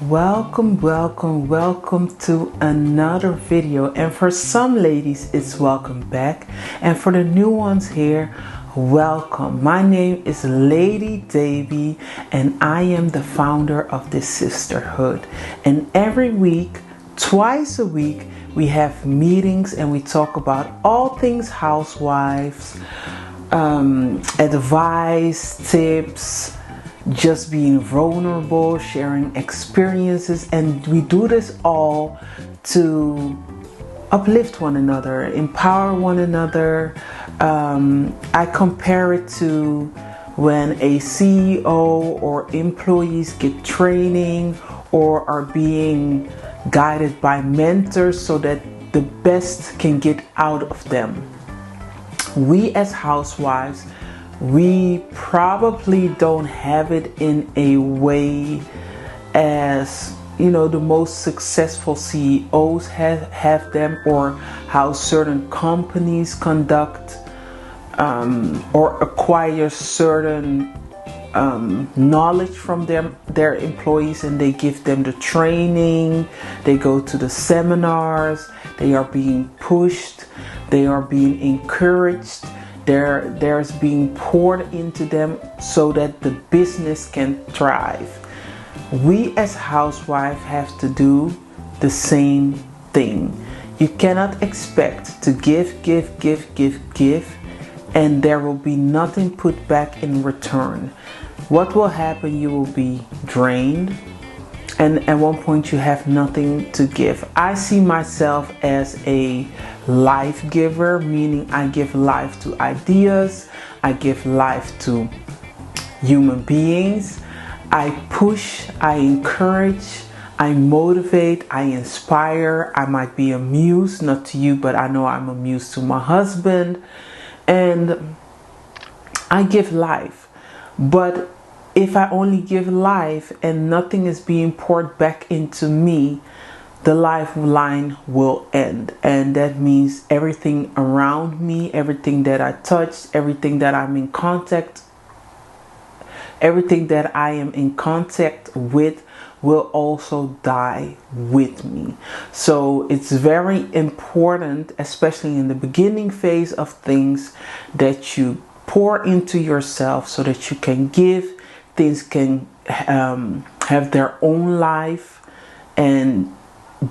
Welcome to another video, and for some ladies it's welcome back, and for the new ones here, welcome. My name is Lady Davy and I am the founder of this sisterhood, and every week, twice a week, we have meetings and we talk about all things housewives, advice, tips, just being vulnerable, sharing experiences, and we do this all to uplift one another, empower one another. I compare it to when a CEO or employees get training or are being guided by mentors so that the best can get out of them. We as housewives, we probably don't have it in a way as, you know, the most successful CEOs have them, or how certain companies conduct or acquire certain knowledge from their employees, and they give them the training, they go to the seminars, they are being pushed, they are being encouraged. There's being poured into them so that the business can thrive. We as housewives have to do the same thing. You cannot expect to give, and there will be nothing put back in return. What will happen? You will be drained, and at one point you have nothing to give. I see myself as a life giver, meaning I give life to ideas, I give life to human beings. I push, I encourage, I motivate, I inspire. I might be a muse, not to you, but I know I'm a muse to my husband, and I give life. But if I only give life and nothing is being poured back into me, the lifeline will end. And that means everything around me, everything that I touch, everything that I'm in contact, everything that I am in contact with will also die with me. So it's very important, especially in the beginning phase of things, that you pour into yourself so that you can give. Things can have their own life and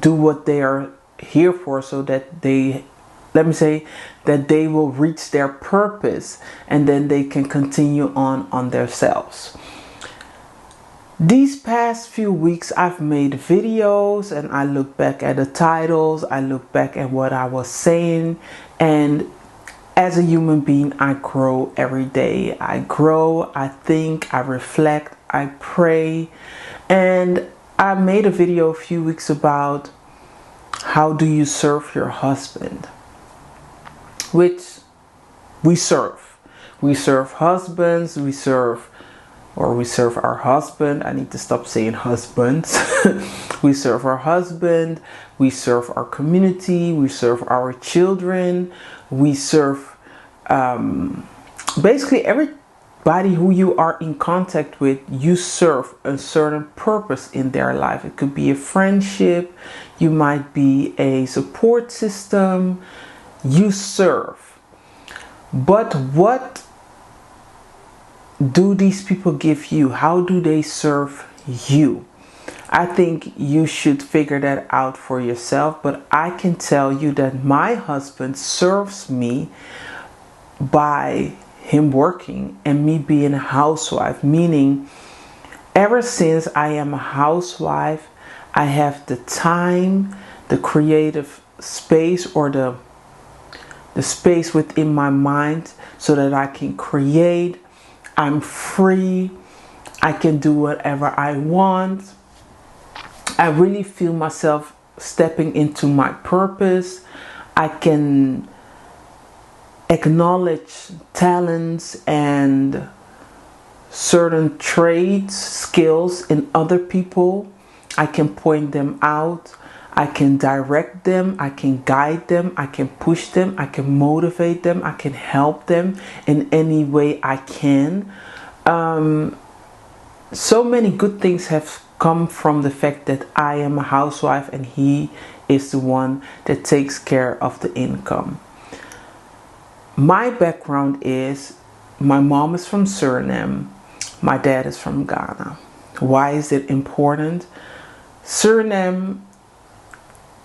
do what they are here for, so that they, let me say, that they will reach their purpose, and then they can continue on themselves. These past few weeks I've made videos and I look back at the titles, I look back at what I was saying, and as a human being, I grow every day. I grow, I think, I reflect, I pray. And I made a video a few weeks about how do you serve your husband, which we serve. We serve husbands, we serve our husband. I need to stop saying husbands. We serve our husband, we serve our community, we serve our children, we serve basically everybody who you are in contact with. You serve a certain purpose in their life. It could be a friendship, you might be a support system, you serve. But what do these people give you? How do they serve you? I think you should figure that out for yourself, but I can tell you that my husband serves me by him working and me being a housewife, meaning ever since I am a housewife, I have the time, the creative space, or the space within my mind so that I can create. I'm free. I can do whatever I want. I really feel myself stepping into my purpose. I can acknowledge talents and certain traits, skills in other people. I can point them out. I can direct them. I can guide them. I can push them. I can motivate them. I can help them in any way I can. So many good things have come from the fact that I am a housewife and he is the one that takes care of the income. My background is my mom is from Suriname, my dad is from Ghana. Why is it important? Suriname,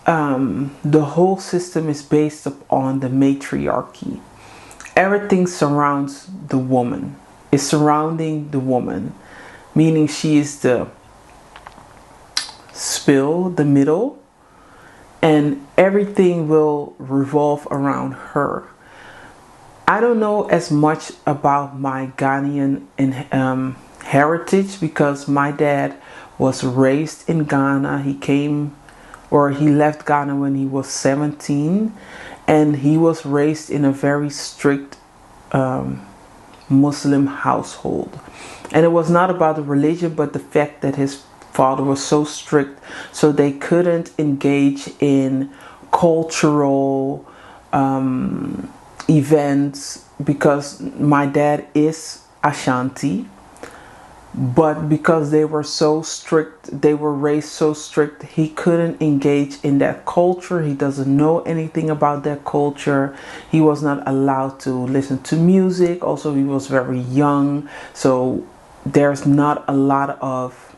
the whole system is based upon the matriarchy. Everything surrounds the woman, is surrounding the woman, meaning she is the spill, the middle, and everything will revolve around her. I don't know as much about my Ghanaian heritage because my dad was raised in Ghana. He left Ghana when he was 17, and he was raised in a very strict Muslim household. And it was not about the religion, but the fact that his father was so strict, so they couldn't engage in cultural events, because my dad is Ashanti, but because they were so strict, they were raised so strict, he couldn't engage in that culture. He doesn't know anything about that culture. He was not allowed to listen to music. Also, he was very young, so there's not a lot of,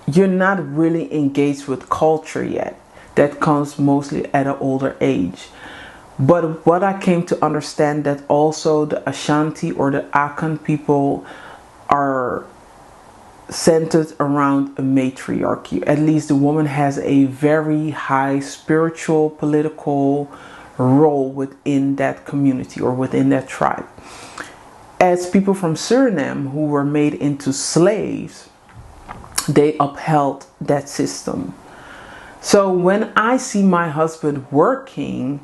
you're not really engaged with culture yet. That comes mostly at an older age. But what I came to understand, that also the Ashanti or the Akan people are centered around a matriarchy. At least the woman has a very high spiritual, political role within that community or within that tribe. As people from Suriname who were made into slaves, they upheld that system. So when I see my husband working,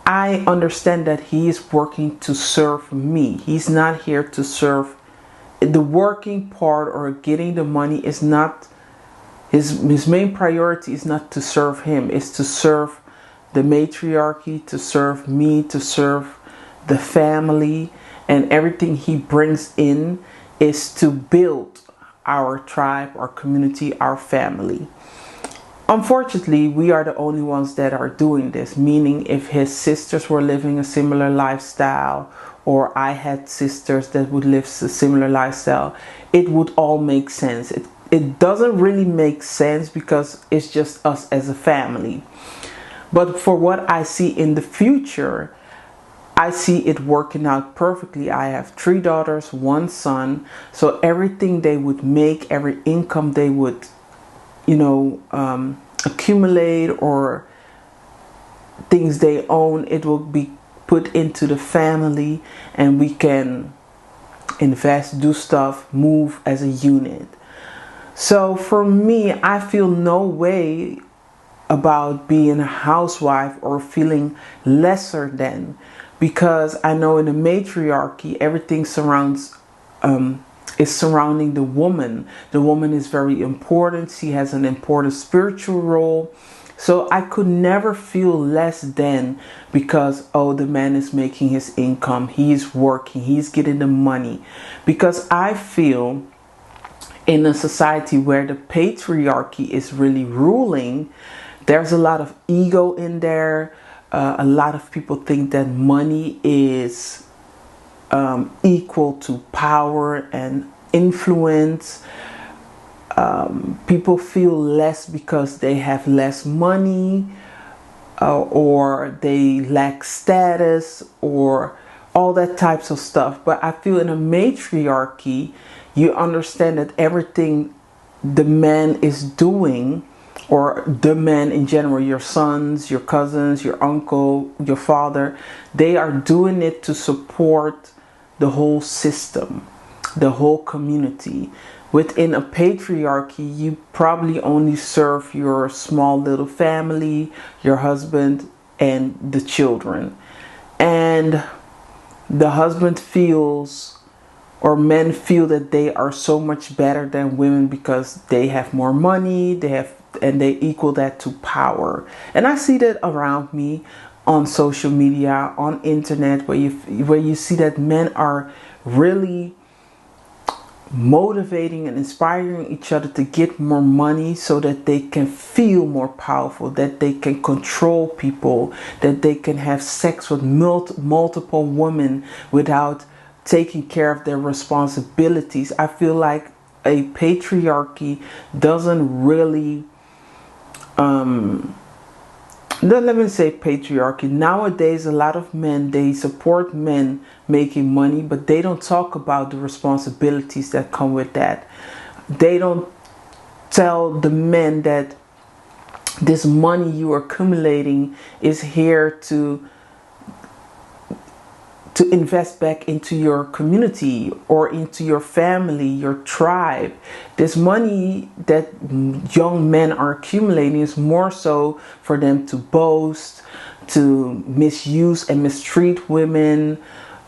I understand that he is working to serve me. He's not here to serve. The working part or getting the money is not his main priority. Is not to serve him. It's to serve the matriarchy, to serve me, to serve the family, and everything he brings in is to build our tribe, our community, our family. Unfortunately, we are the only ones that are doing this, meaning if his sisters were living a similar lifestyle, or I had sisters that would live a similar lifestyle, it would all make sense. It doesn't really make sense because it's just us as a family. But for what I see in the future, I see it working out perfectly. I have 3 daughters, 1 son. So everything they would make, every income they would accumulate, or things they own, it will be put into the family, and we can invest, do stuff, move as a unit. So for me, I feel no way about being a housewife or feeling lesser than, because I know in the matriarchy everything is surrounding the woman. The woman is very important. She has an important spiritual role. So I could never feel less than because, oh, the man is making his income. He's working. He's getting the money. Because I feel in a society where the patriarchy is really ruling, there's a lot of ego in there. A lot of people think that money is equal to power and influence. People feel less because they have less money, or they lack status, or all that types of stuff. But I feel in a matriarchy, you understand that everything the man is doing, or the man in general, your sons, your cousins, your uncle, your father, they are doing it to support the whole system, the whole community. Within a patriarchy, you probably only serve your small little family, your husband, and the children. And the husband feels, or men feel, that they are so much better than women because they have more money, and they equal that to power. And I see that around me. on social media, on internet, where you see that men are really motivating and inspiring each other to get more money so that they can feel more powerful, that they can control people, that they can have sex with multiple women without taking care of their responsibilities. I feel like a patriarchy doesn't really let me say patriarchy. Nowadays, a lot of men, they support men making money, but they don't talk about the responsibilities that come with that. They don't tell the men that this money you are accumulating is here to invest back into your community or into your family, your tribe. This money that young men are accumulating is more so for them to boast, to misuse and mistreat women,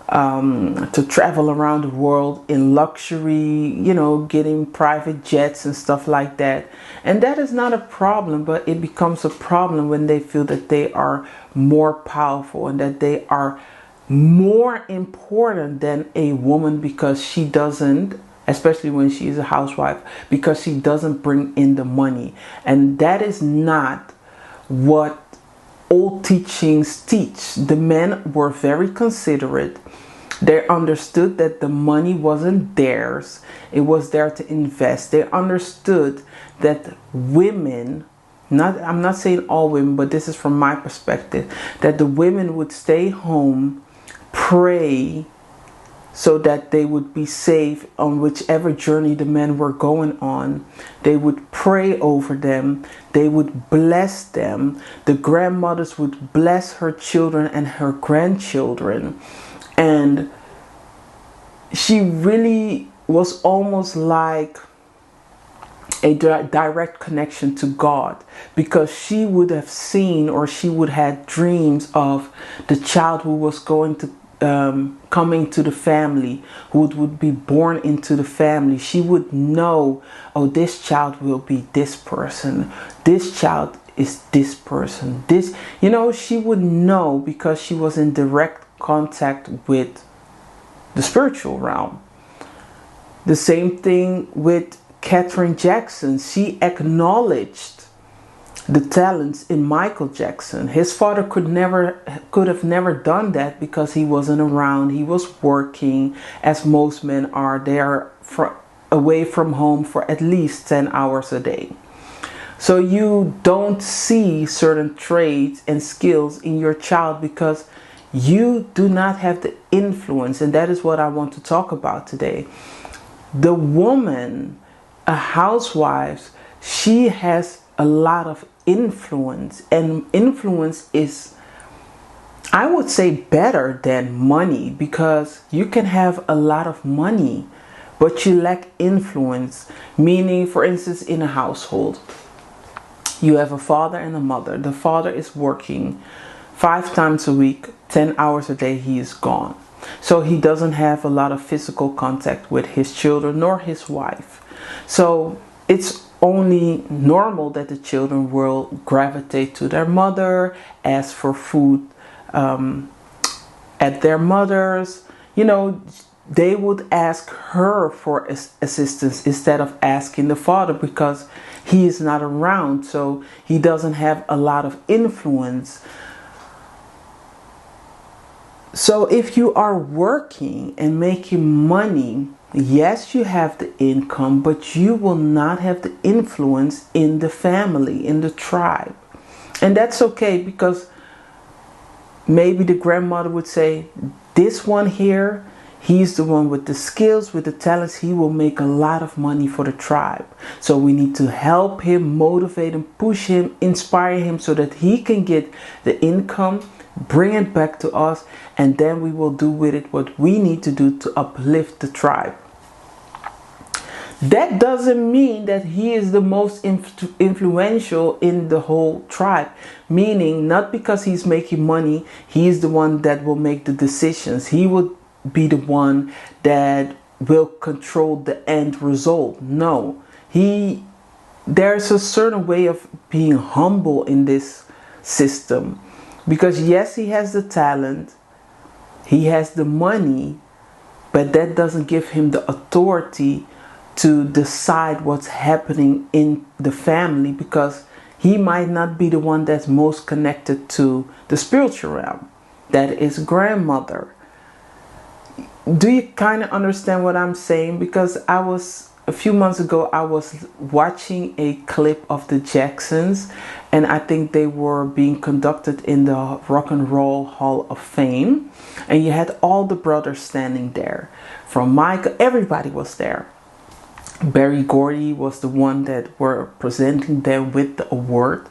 to travel around the world in luxury, getting private jets and stuff like that. And that is not a problem, but it becomes a problem when they feel that they are more powerful and that they are more important than a woman because she doesn't, especially when she is a housewife, because she doesn't bring in the money. And that is not what old teachings teach. The men were very considerate. They understood that the money wasn't theirs. It was there to invest. They understood that women, I'm not saying all women, but this is from my perspective, that the women would stay home, pray, so that they would be safe on whichever journey the men were going on. They would pray over them. They would bless them. The grandmothers would bless her children and her grandchildren. And she really was almost like a direct connection to God, because she would have seen, or she would have dreams of the child who was going to coming to the family, who would be born into the family. She would know, oh, this child will be this person, this child is this person, this, she would know because she was in direct contact with the spiritual realm. The same thing with Katherine Jackson. She acknowledged the talents in Michael Jackson. His father could have never done that because he wasn't around. He was working, as most men are. They are away from home for at least 10 hours a day. So you don't see certain traits and skills in your child because you do not have the influence. And that is what I want to talk about today. The woman, a housewife, she has a lot of influence, and influence is, I would say, better than money, because you can have a lot of money but you lack influence. Meaning, for instance, in a household you have a father and a mother. The father is working 5 times a week, 10 hours a day. He is gone, so he doesn't have a lot of physical contact with his children nor his wife. So it's only normal that the children will gravitate to their mother, ask for food at their mother's. They would ask her for assistance instead of asking the father, because he is not around, so he doesn't have a lot of influence. So if you are working and making money, yes, you have the income, but you will not have the influence in the family, in the tribe. And that's okay, because maybe the grandmother would say, this one here, he's the one with the skills, with the talents. He will make a lot of money for the tribe. So we need to help him, motivate him, push him, inspire him so that he can get the income, bring it back to us, and then we will do with it what we need to do to uplift the tribe. That doesn't mean that he is the most influential in the whole tribe. Meaning, not because he's making money, he is the one that will make the decisions. He would be the one that will control the end result. No, there's a certain way of being humble in this system, Because yes, he has the talent, he has the money, but that doesn't give him the authority to decide what's happening in the family, because he might not be the one that's most connected to the spiritual realm. That is grandmother. Do you kind of understand what I'm saying? Because a few months ago, I was watching a clip of the Jacksons, and I think they were being conducted in the Rock and Roll Hall of Fame. And you had all the brothers standing there. From Michael, everybody was there. Barry Gordy was the one that were presenting them with the award.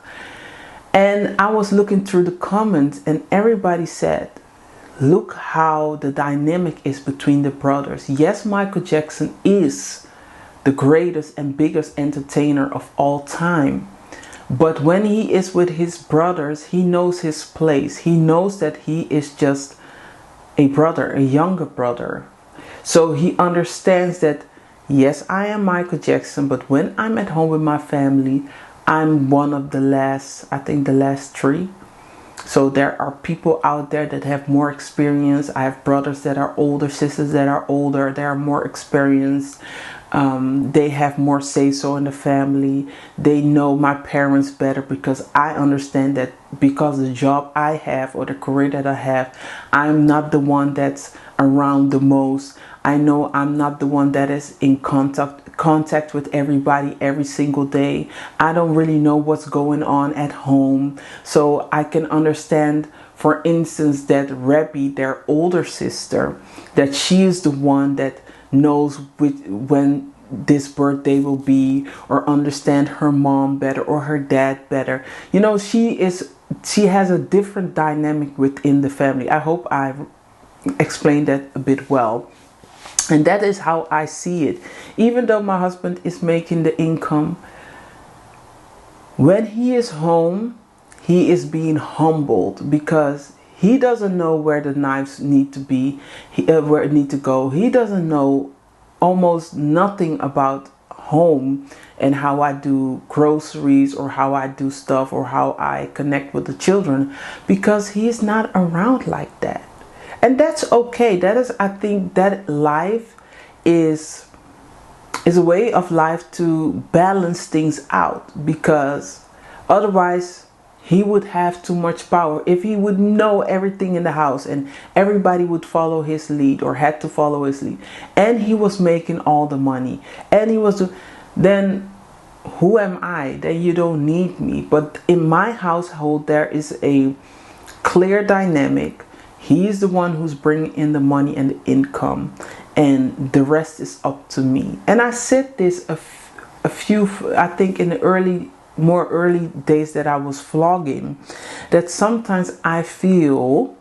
And I was looking through the comments, and everybody said, look how the dynamic is between the brothers. Yes, Michael Jackson is the greatest and biggest entertainer of all time. But when he is with his brothers, he knows his place. He knows that he is just a brother, a younger brother. So he understands that, yes, I am Michael Jackson, but when I'm at home with my family, I'm one of the last, I think the last three. So there are people out there that have more experience. I have brothers that are older, sisters that are older. They are more experienced. They have more say-so in the family. They know my parents better, because I understand that because of the job I have or the career that I have, I'm not the one that's around the most. I know I'm not the one that is in contact with everybody every single day. I don't really know what's going on at home. So I can understand, for instance, that Rebby, their older sister, that she is the one that knows when this birthday will be, or understand her mom better or her dad better. You know, she has a different dynamic within the family. I hope I've explained that a bit well. And that is how I see it. Even though my husband is making the income, when he is home, he is being humbled, because he doesn't know where the knives need to be, where it need to go. He doesn't know almost nothing about home and how I do groceries, or how I do stuff, or how I connect with the children, because he's not around like that. And that's okay. That is, I think that life is a way of life to balance things out, because otherwise he would have too much power. If he would know everything in the house and everybody would follow his lead, or had to follow his lead, and he was making all the money, and then who am I? Then you don't need me. But in my household, there is a clear dynamic. He's the one who's bringing in the money and the income, and the rest is up to me. And I said this a few, I think in the more early days that I was vlogging, that sometimes I feel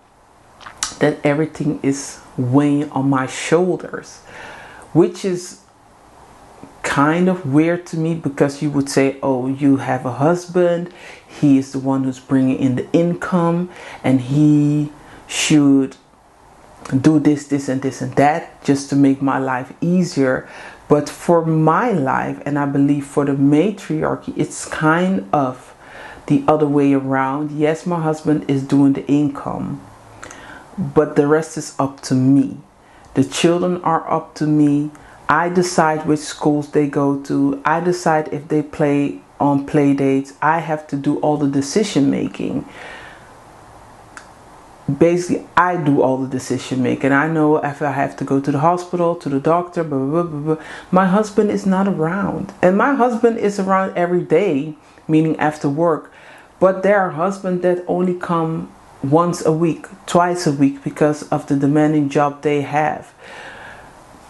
that everything is weighing on my shoulders, which is kind of weird to me, because you would say, oh, you have a husband, he is the one who's bringing in the income, and he should do this, this, and this, and that, just to make my life easier. But for my life, and I believe for the matriarchy, it's kind of the other way around. Yes, my husband is doing the income, but the rest is up to me. The children are up to me. I decide which schools they go to. I decide if they play on play dates. I have to do all the decision making. Basically, I do all the decision making. I know if I have to go to the hospital, to the doctor, blah, blah, blah, blah. My husband is not around. And my husband is around every day, meaning after work. But there are husbands that only come once a week, twice a week, because of the demanding job they have.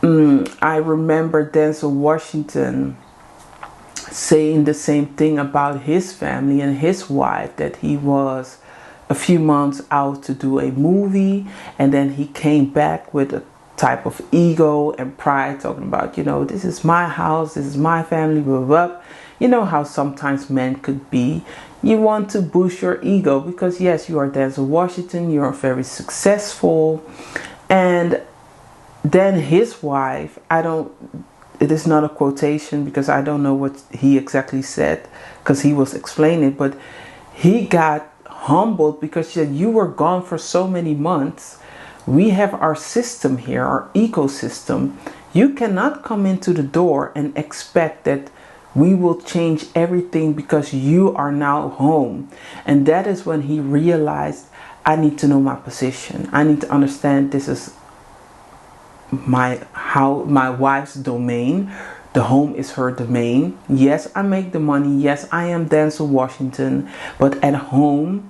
I remember Denzel Washington saying the same thing about his family and his wife, that he was a few months out to do a movie, and then he came back with a type of ego and pride, talking about, you know, this is my house, this is my family, blah, blah, blah. You know how sometimes men could be. You want to boost your ego, because yes, you are Denzel Washington, you are very successful. And then his wife, it is not a quotation, because I don't know what he exactly said, because he was explaining it, but he got humbled because she said, you were gone for so many months. We have our system here, our ecosystem. You cannot come into the door and expect that we will change everything because you are now home. And that is when he realized, I need to know my position. I need to understand this is my wife's domain. The home is her domain. Yes, I make the money. Yes, I am Denzel Washington. But at home,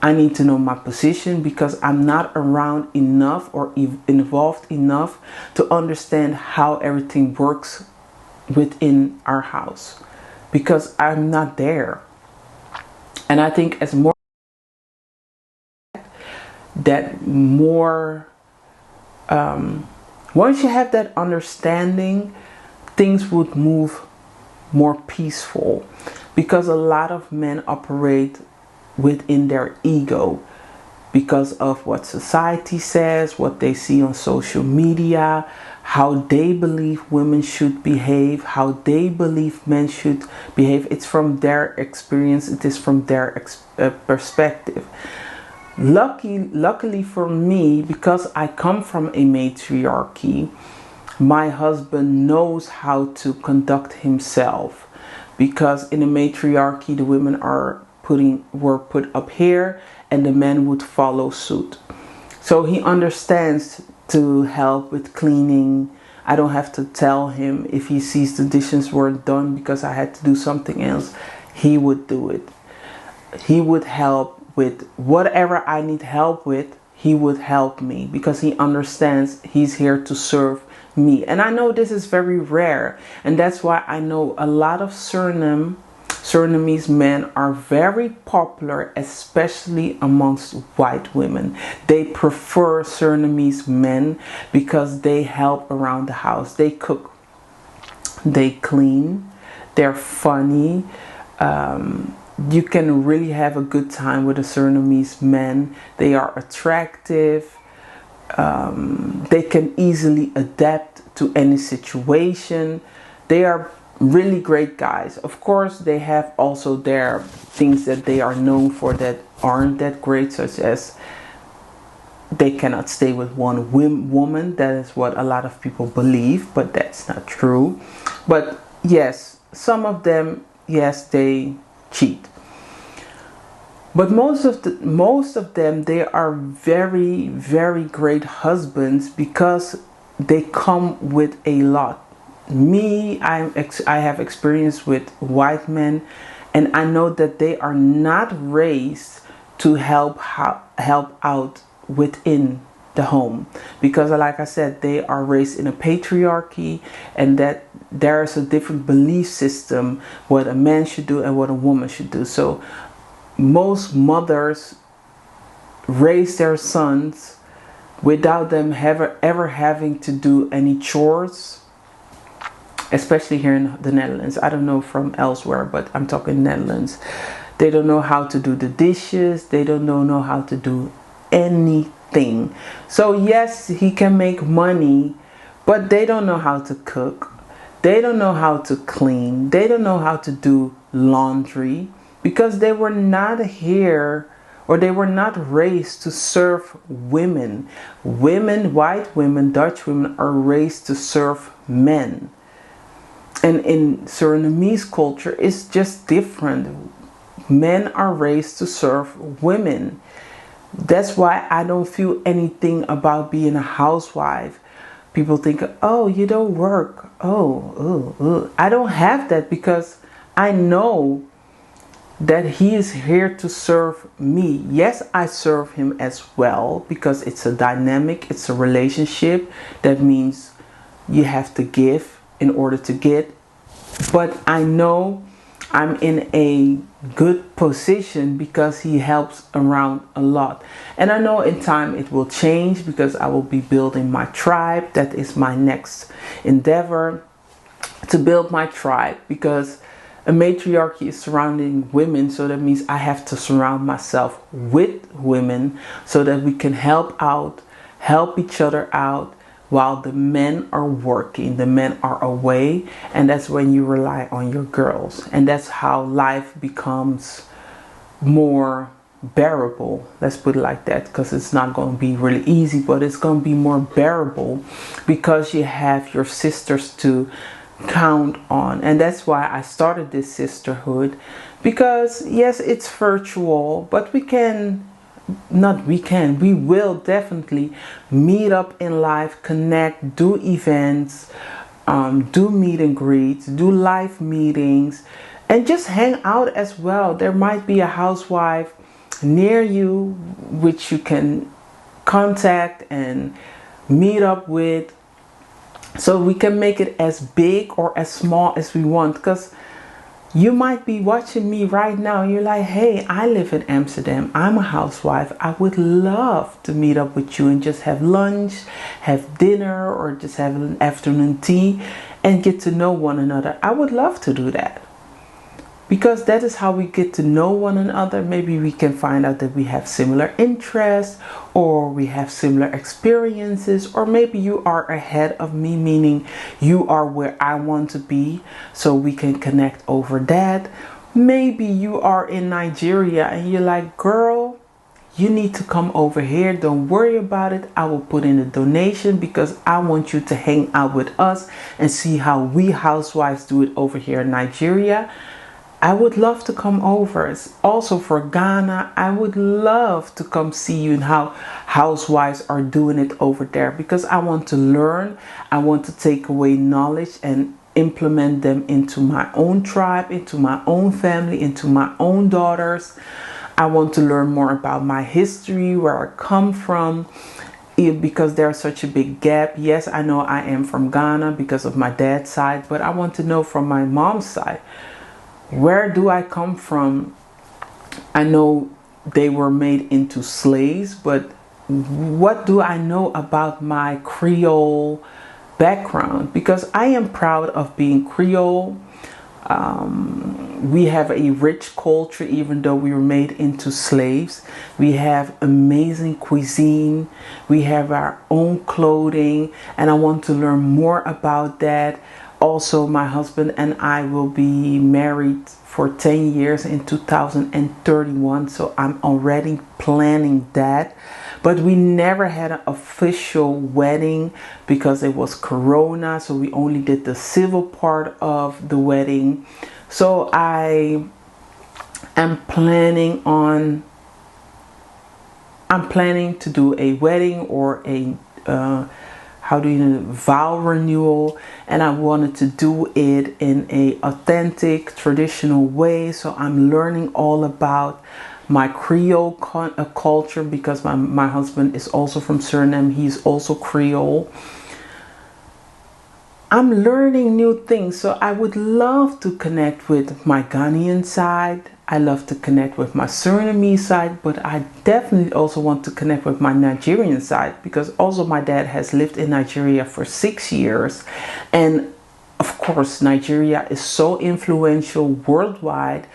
I need to know my position because I'm not around enough or involved enough to understand how everything works within our house, because I'm not there. And I think as more that more once you have that understanding, things would move more peaceful, because a lot of men operate within their ego because of what society says, what they see on social media, how they believe women should behave, how they believe men should behave. It's from their experience, it is from their perspective. Luckily for me, because I come from a matriarchy, my husband knows how to conduct himself, because in a matriarchy the women were put up here and the men would follow suit. So he understands to help with cleaning. I don't have to tell him if he sees the dishes weren't done because I had to do something else. He would do it. He would help with whatever I need help with. He would help me because he understands he's here to serve me. And I know this is very rare, and that's why I know a lot of Surinamese men are very popular, especially amongst white women. They prefer Surinamese men because they help around the house. They cook, they clean, they're funny. You can really have a good time with the Surinamese men. They are attractive. They can easily adapt to any situation. They are really great guys. Of course, they have also their things that they are known for that aren't that great, such as they cannot stay with one woman. That is what a lot of people believe, but that's not true. But yes, some of them, yes, they cheat. But most of them, they are very, very great husbands because they come with a lot. Me, I have experience with white men, and I know that they are not raised to help out within the home, because like I said, they are raised in a patriarchy, and that there is a different belief system what a man should do and what a woman should do. So most mothers raise their sons without them ever having to do any chores, especially here in the Netherlands. I don't know from elsewhere, but I'm talking Netherlands. They don't know how to do the dishes. They don't know how to do anything. So yes, he can make money, but they don't know how to cook. They don't know how to clean. They don't know how to do laundry, because they were not here, or they were not raised to serve women. Women, white women, Dutch women are raised to serve men. And in Surinamese culture, it's just different. Men are raised to serve women. That's why I don't feel anything about being a housewife. People think, oh, you don't work. Oh. I don't have that, because I know that he is here to serve me. Yes, I serve him as well, because it's a dynamic, it's a relationship. That means you have to give in order to get. But I know I'm in a good position because he helps around a lot. And I know in time it will change, because I will be building my tribe. That is my next endeavor, to build my tribe, because a matriarchy is surrounding women. So that means I have to surround myself with women so that we can help each other out while the men are working, the men are away. And that's when you rely on your girls. And that's how life becomes more bearable. Let's put it like that, because it's not going to be really easy, but it's going to be more bearable because you have your sisters to count on. And that's why I started this sisterhood, because yes, it's virtual, but we will definitely meet up in life, connect, do events, do meet and greets, do live meetings, and just hang out as well. There might be a housewife near you which you can contact and meet up with, so we can make it as big or as small as we want. Because you might be watching me right now, you're like, hey, I live in Amsterdam, I'm a housewife, I would love to meet up with you and just have lunch, have dinner, or just have an afternoon tea and get to know one another. I would love to do that, because that is how we get to know one another. Maybe we can find out that we have similar interests, or we have similar experiences, or maybe you are ahead of me, meaning you are where I want to be, so we can connect over that. Maybe you are in Nigeria and you're like, girl, you need to come over here, don't worry about it, I will put in a donation because I want you to hang out with us and see how we housewives do it over here in Nigeria. I would love to come over. Also for Ghana, I would love to come see you and how housewives are doing it over there, because I want to learn. I want to take away knowledge and implement them into my own tribe, into my own family, into my own daughters. I want to learn more about my history, where I come from, because there's such a big gap. Yes, I know I am from Ghana because of my dad's side, but I want to know from my mom's side, where do I come from? I know they were made into slaves, but what do I know about my Creole background? Because I am proud of being Creole. We have a rich culture, even though we were made into slaves. We have amazing cuisine. We have our own clothing, and I want to learn more about that. Also, my husband and I will be married for 10 years in 2031, so I'm already planning that. But we never had an official wedding because it was Corona, so we only did the civil part of the wedding. So I am planning to do a wedding or a vow renewal, and I wanted to do it in a authentic traditional way. So I'm learning all about my Creole culture, because my husband is also from Suriname. He's also Creole. I'm learning new things, so I would love to connect with my Ghanaian side. I love to connect with my Surinamese side, but I definitely also want to connect with my Nigerian side, because also my dad has lived in Nigeria for 6 years. And of course, Nigeria is so influential worldwide.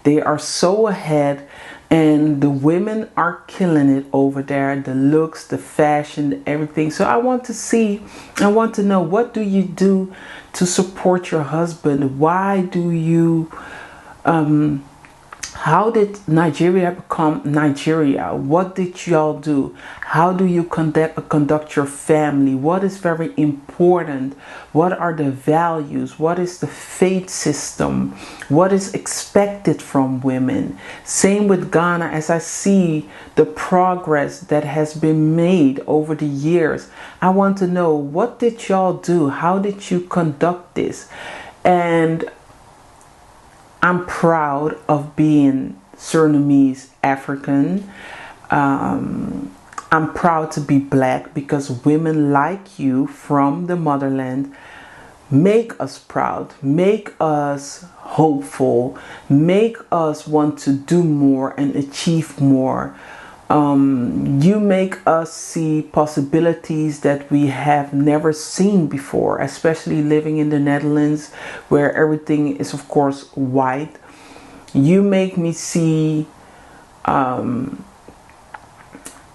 They are so ahead, and the women are killing it over there. The looks, the fashion, everything. So I want to know, what do you do to support your husband? Why do you how did Nigeria become Nigeria? What did y'all do? How do you conduct your family? What is very important? What are the values? What is the faith system? What is expected from women? Same with Ghana, as I see the progress that has been made over the years. I want to know, what did y'all do? How did you conduct this? And I'm proud of being Surinamese African. I'm proud to be black, because women like you from the motherland make us proud, make us hopeful, make us want to do more and achieve more. You make us see possibilities that we have never seen before, especially living in the Netherlands, where everything is of course white. You make me see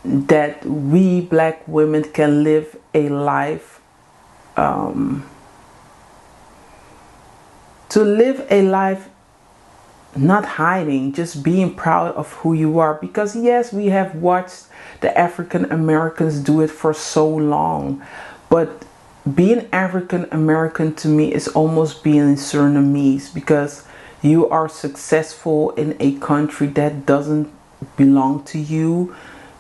that we black women can live a life, to live a life not hiding, just being proud of who you are. Because yes, we have watched the African Americans do it for so long, but being African American to me is almost being Surinamese, because you are successful in a country that doesn't belong to you,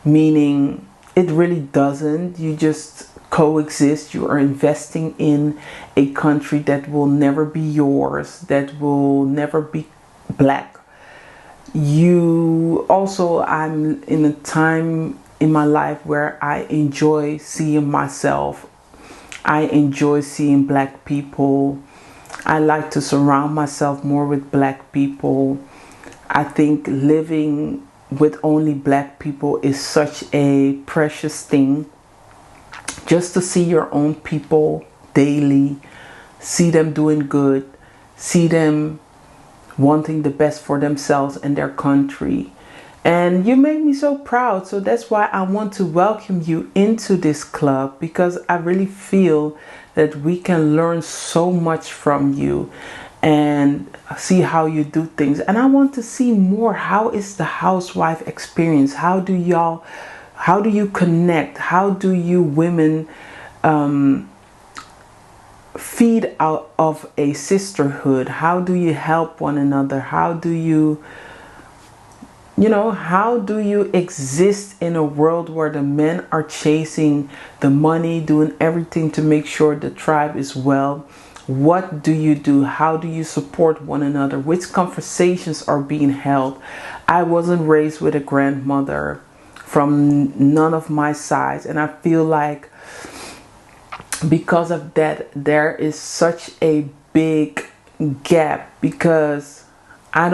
meaning it really doesn't. You just coexist. You are investing in a country that will never be yours, that will never be black. You also, I'm in a time in my life where I enjoy seeing myself. I enjoy seeing black people. I like to surround myself more with black people. I think living with only black people is such a precious thing. Just to see your own people daily, see them doing good, see them wanting the best for themselves and their country. And you make me so proud. So that's why I want to welcome you into this club, because I really feel that we can learn so much from you and see how you do things. And I want to see more. How is the housewife experience? How do you connect? How do you women feed out of a sisterhood? How do you help one another? How do you exist in a world where the men are chasing the money, doing everything to make sure the tribe is well? What do you do? How do you support one another? Which conversations are being held? I wasn't raised with a grandmother from none of my sides, and I feel like because of that there is such a big gap, because I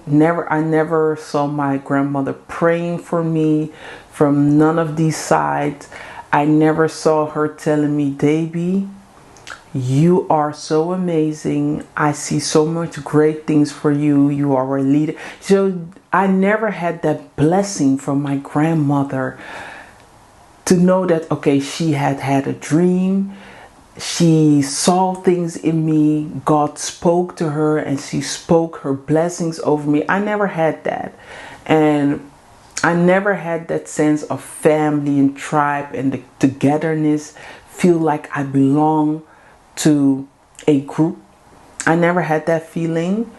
never saw my grandmother praying for me from none of these sides. I never saw her telling me, Davy, you are so amazing. I see so much great things for you. You are a leader. So I never had that blessing from my grandmother to know that, okay, she had a dream. She saw things in me. God spoke to her and she spoke her blessings over me. I never had that. And I never had that sense of family and tribe and the togetherness, feel like I belong to a group. I never had that feeling.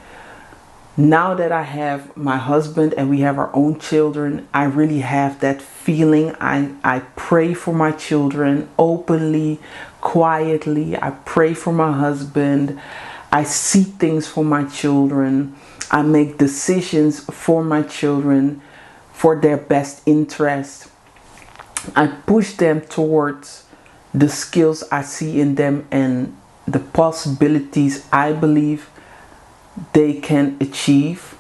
Now that I have my husband and we have our own children, I really have that feeling. I pray for my children openly, quietly. I pray for my husband. I see things for my children. I make decisions for my children for their best interest. I push them towards the skills I see in them and the possibilities I believe they can achieve,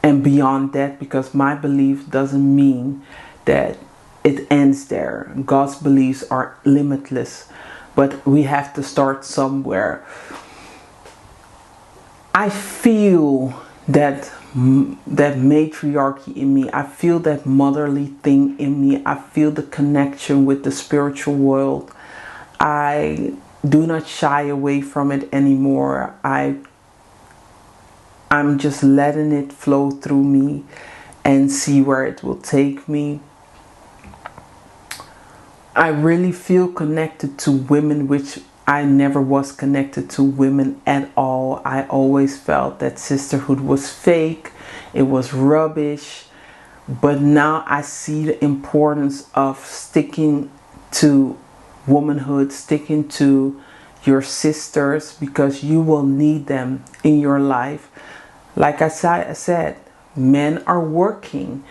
and beyond that, because my belief doesn't mean that it ends there. God's beliefs are limitless, but we have to start somewhere. I feel that matriarchy in me. I feel that motherly thing in me. I feel the connection with the spiritual world. I do not shy away from it anymore. I'm just letting it flow through me and see where it will take me. I really feel connected to women, which I never was connected to women at all. I always felt that sisterhood was fake. It was rubbish. But now I see the importance of sticking to womanhood, sticking to your sisters, because you will need them in your life. Like I said, men are working.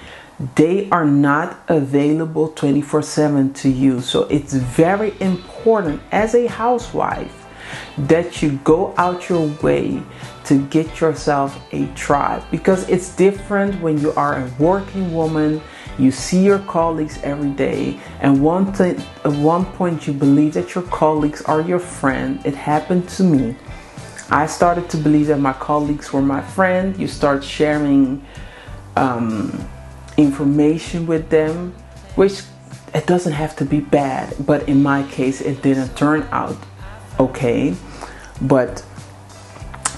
They are not available 24/7 to you. So it's very important as a housewife that you go out your way to get yourself a tribe, because it's different when you are a working woman. You see your colleagues every day, and at one point you believe that your colleagues are your friend. It happened to me. I started to believe that my colleagues were my friend. You start sharing information with them, which it doesn't have to be bad, but in my case it didn't turn out okay. But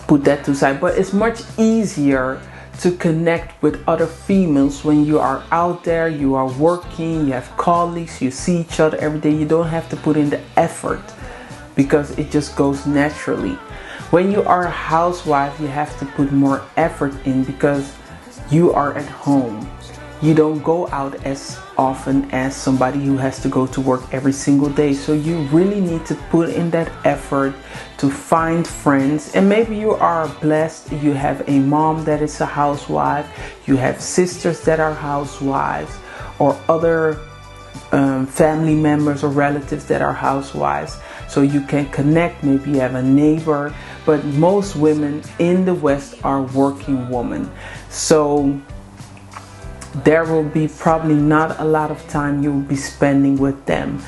put that to side. But it's much easier to connect with other females when you are out there, you are working, you have colleagues, you see each other every day. You don't have to put in the effort because it just goes naturally. When you are a housewife, you have to put more effort in because you are at home. You don't go out as often as somebody who has to go to work every single day. So you really need to put in that effort to find friends. And maybe you are blessed. You have a mom that is a housewife. You have sisters that are housewives, or other family members or relatives that are housewives. So you can connect. Maybe you have a neighbor. But most women in the West are working women. So there will be probably not a lot of time you will be spending with them.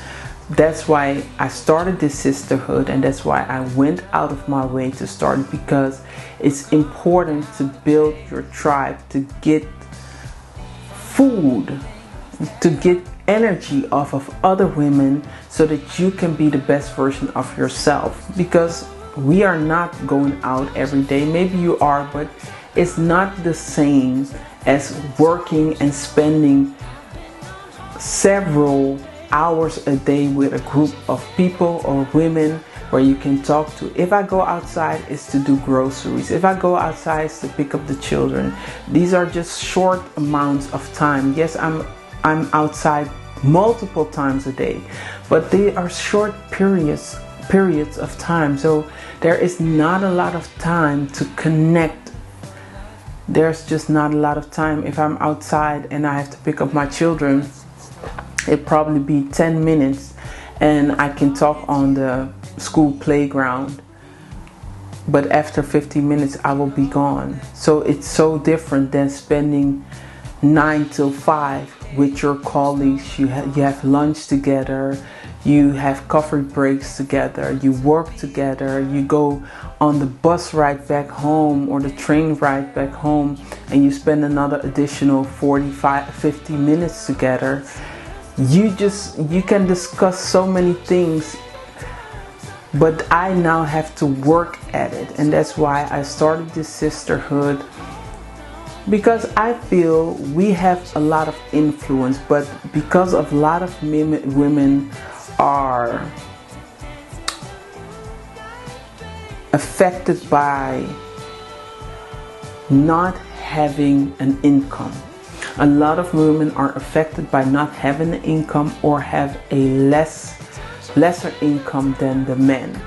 That's why I started this sisterhood, and that's why I went out of my way to start it, because it's important to build your tribe, to get food, to get energy off of other women so that you can be the best version of yourself. Because we are not going out every day. Maybe you are, but it's not the same as working and spending several hours a day with a group of people or women where you can talk to. If I go outside, it's to do groceries. If I go outside, it's to pick up the children. These are just short amounts of time. Yes, I'm outside multiple times a day, but they are short periods of time. So there is not a lot of time to connect. There's just not a lot of time. If I'm outside and I have to pick up my children, it'd probably be 10 minutes and I can talk on the school playground. But after 15 minutes, I will be gone. So it's so different than spending 9 till 5 with your colleagues. You have lunch together. You have coffee breaks together. You work together. You go on the bus ride back home or the train ride back home, and you spend another additional 50 minutes together. You can discuss so many things, but I now have to work at it. And that's why I started this sisterhood, because I feel we have a lot of influence, but because of a lot of women are affected by not having an income. A lot of women are affected by not having an income or have a lesser income than the men.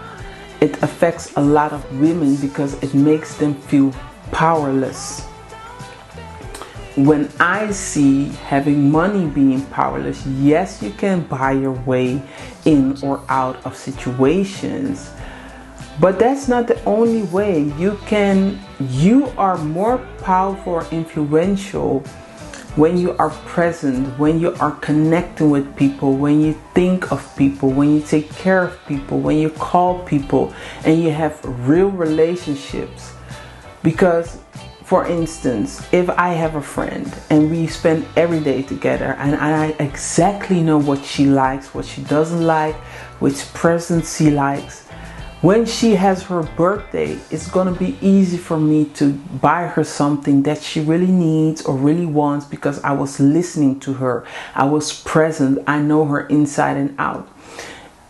It affects a lot of women because it makes them feel powerless. When I see having money being powerless, yes, you can buy your way in or out of situations, but that's not the only way. You are more powerful or influential when you are present, when you are connecting with people, when you think of people, when you take care of people, when you call people, and you have real relationships. Because, for instance, if I have a friend and we spend every day together and I exactly know what she likes, what she doesn't like, which presents she likes, when she has her birthday, it's going to be easy for me to buy her something that she really needs or really wants, because I was listening to her. I was present. I know her inside and out.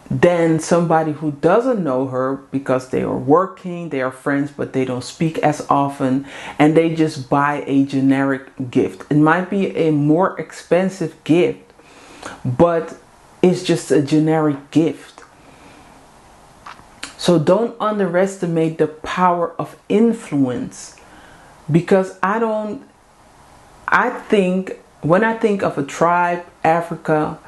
Then somebody who doesn't know her, because they are working, they are friends, but they don't speak as often, and they just buy a generic gift. It might be a more expensive gift, but it's just a generic gift. So don't underestimate the power of influence, because when I think of a tribe, Africa,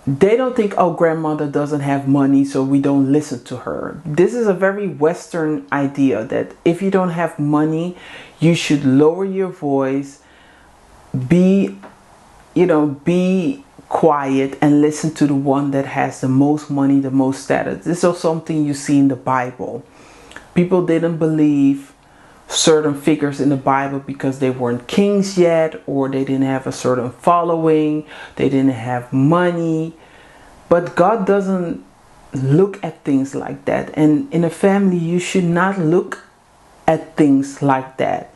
they don't think, oh, grandmother doesn't have money, so we don't listen to her. This is a very Western idea that if you don't have money, you should lower your voice, be quiet and listen to the one that has the most money, the most status. This is something you see in the Bible. People didn't believe certain figures in the Bible because they weren't kings yet, or they didn't have a certain following, they didn't have money. But God doesn't look at things like that. And in a family, you should not look at things like that.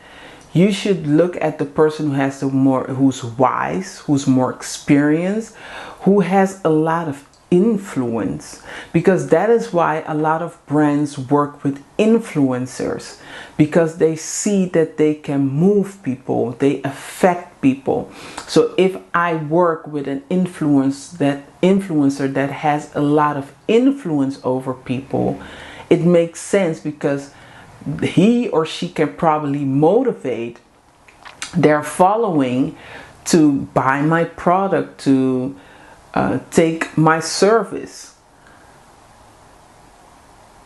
You should look at the person who has who's wise, who's more experienced, who has a lot of influence, because that is why a lot of brands work with influencers, because they see that they can move people, they affect people. So if I work with an influencer that has a lot of influence over people, it makes sense, because he or she can probably motivate their following to buy my product, to take my service.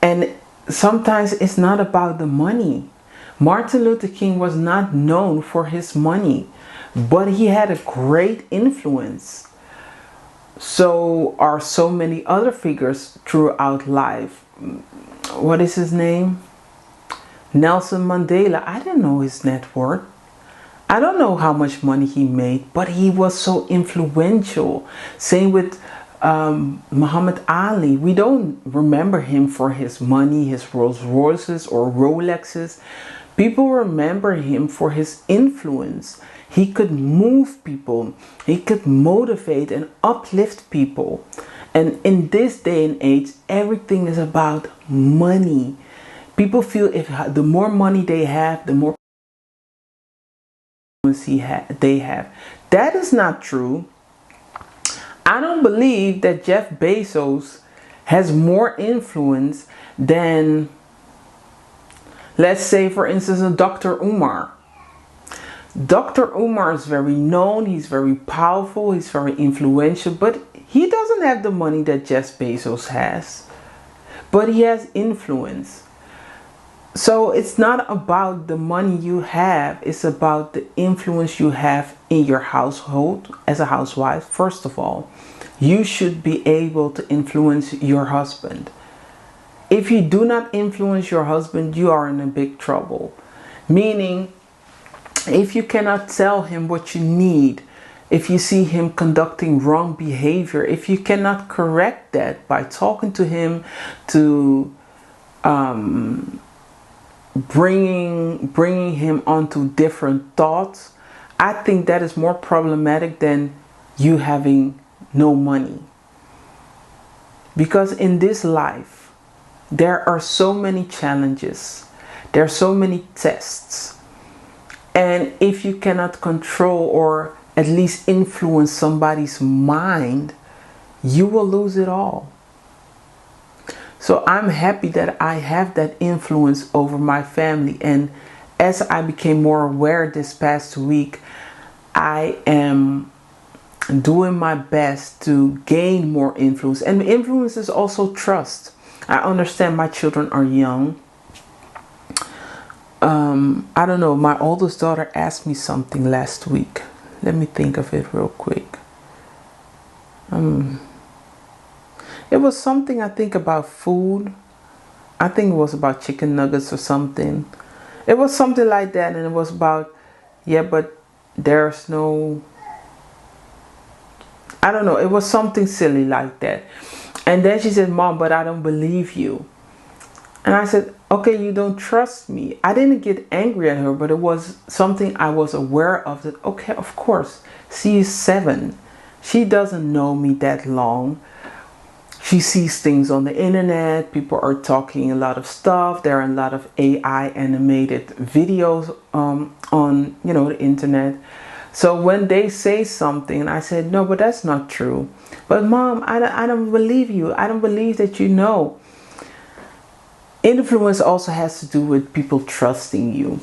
And sometimes it's not about the money. Martin Luther King was not known for his money, but he had a great influence. So are so many other figures throughout life. What is his name? Nelson Mandela. I didn't know his net worth. I don't know how much money he made, but he was so influential. Same with Muhammad Ali. We don't remember him for his money, his Rolls Royces or Rolexes. People remember him for his influence. He could move people. He could motivate and uplift people. And in this day and age, everything is about money. People feel if the more money they have, the more they have. That is not true. I don't believe that Jeff Bezos has more influence than, let's say, for instance, a Dr. Umar. Dr. Umar is very known, he's very powerful, he's very influential, but he doesn't have the money that Jeff Bezos has. But he has influence. So it's not about the money you have, it's about the influence you have in your household as a housewife. First of all, you should be able to influence your husband. If you do not influence your husband, you are in a big trouble. Meaning, if you cannot tell him what you need, if you see him conducting wrong behavior, if you cannot correct that by talking to him, to bringing him onto different thoughts, I think that is more problematic than you having no money. Because in this life, there are so many challenges, there are so many tests, and if you cannot control or at least influence somebody's mind, you will lose it all. So I'm happy that I have that influence over my family. And as I became more aware this past week, I am doing my best to gain more influence. And influence is also trust. I understand my children are young. I don't know. My oldest daughter asked me something last week. Let me think of it real quick. It was something, I think, about food. I think it was about chicken nuggets or something. It was something like that. And it was about, yeah, but there's no, I don't know. It was something silly like that. And then she said, Mom, but I don't believe you. And I said, okay, you don't trust me. I didn't get angry at her, but it was something I was aware of. That, okay, of course, she is 7. She doesn't know me that long. She sees things on the internet. People are talking a lot of stuff. There are a lot of AI animated videos on the internet. So when they say something, I said, no, but that's not true. But Mom, I don't believe you. I don't believe that you know. Influence also has to do with people trusting you.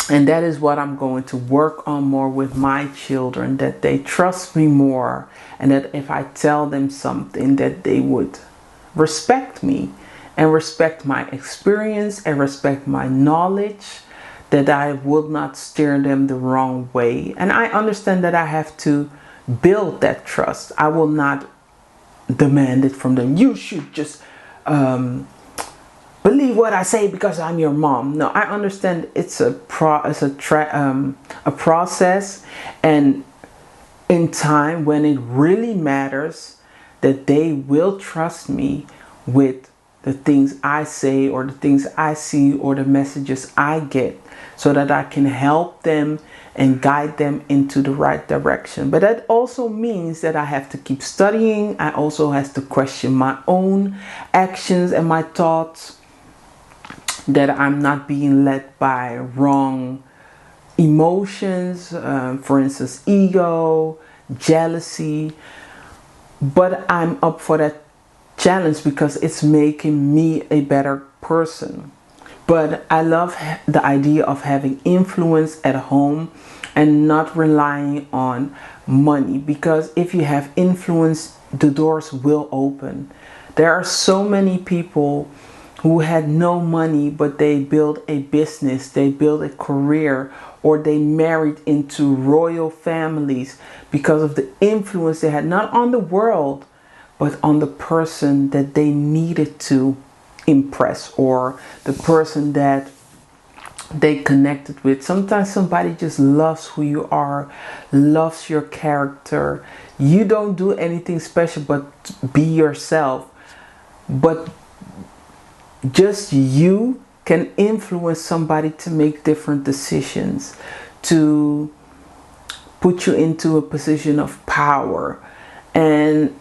And that is what I'm going to work on more with my children, that they trust me more, and that if I tell them something, that they would respect me and respect my experience and respect my knowledge, that I would not steer them the wrong way. And I understand that I have to build that trust. I will not demand it from them. You should just believe what I say because I'm your mom. No, I understand it's a process, and in time when it really matters, that they will trust me with the things I say or the things I see or the messages I get. so that I can help them and guide them into the right direction. But that also means that I have to keep studying. I also have to question my own actions and my thoughts, that I'm not being led by wrong emotions, for instance, ego, jealousy. But I'm up for that challenge because it's making me a better person. But I love the idea of having influence at home and not relying on money, because if you have influence, the doors will open. There are so many people who had no money, but they built a business, they built a career, or they married into royal families because of the influence they had, not on the world, but on the person that they needed to impress, or the person that they connected with. Sometimes somebody just loves who you are, loves your character. You don't do anything special but be yourself. But just you can influence somebody to make different decisions, to put you into a position of power. And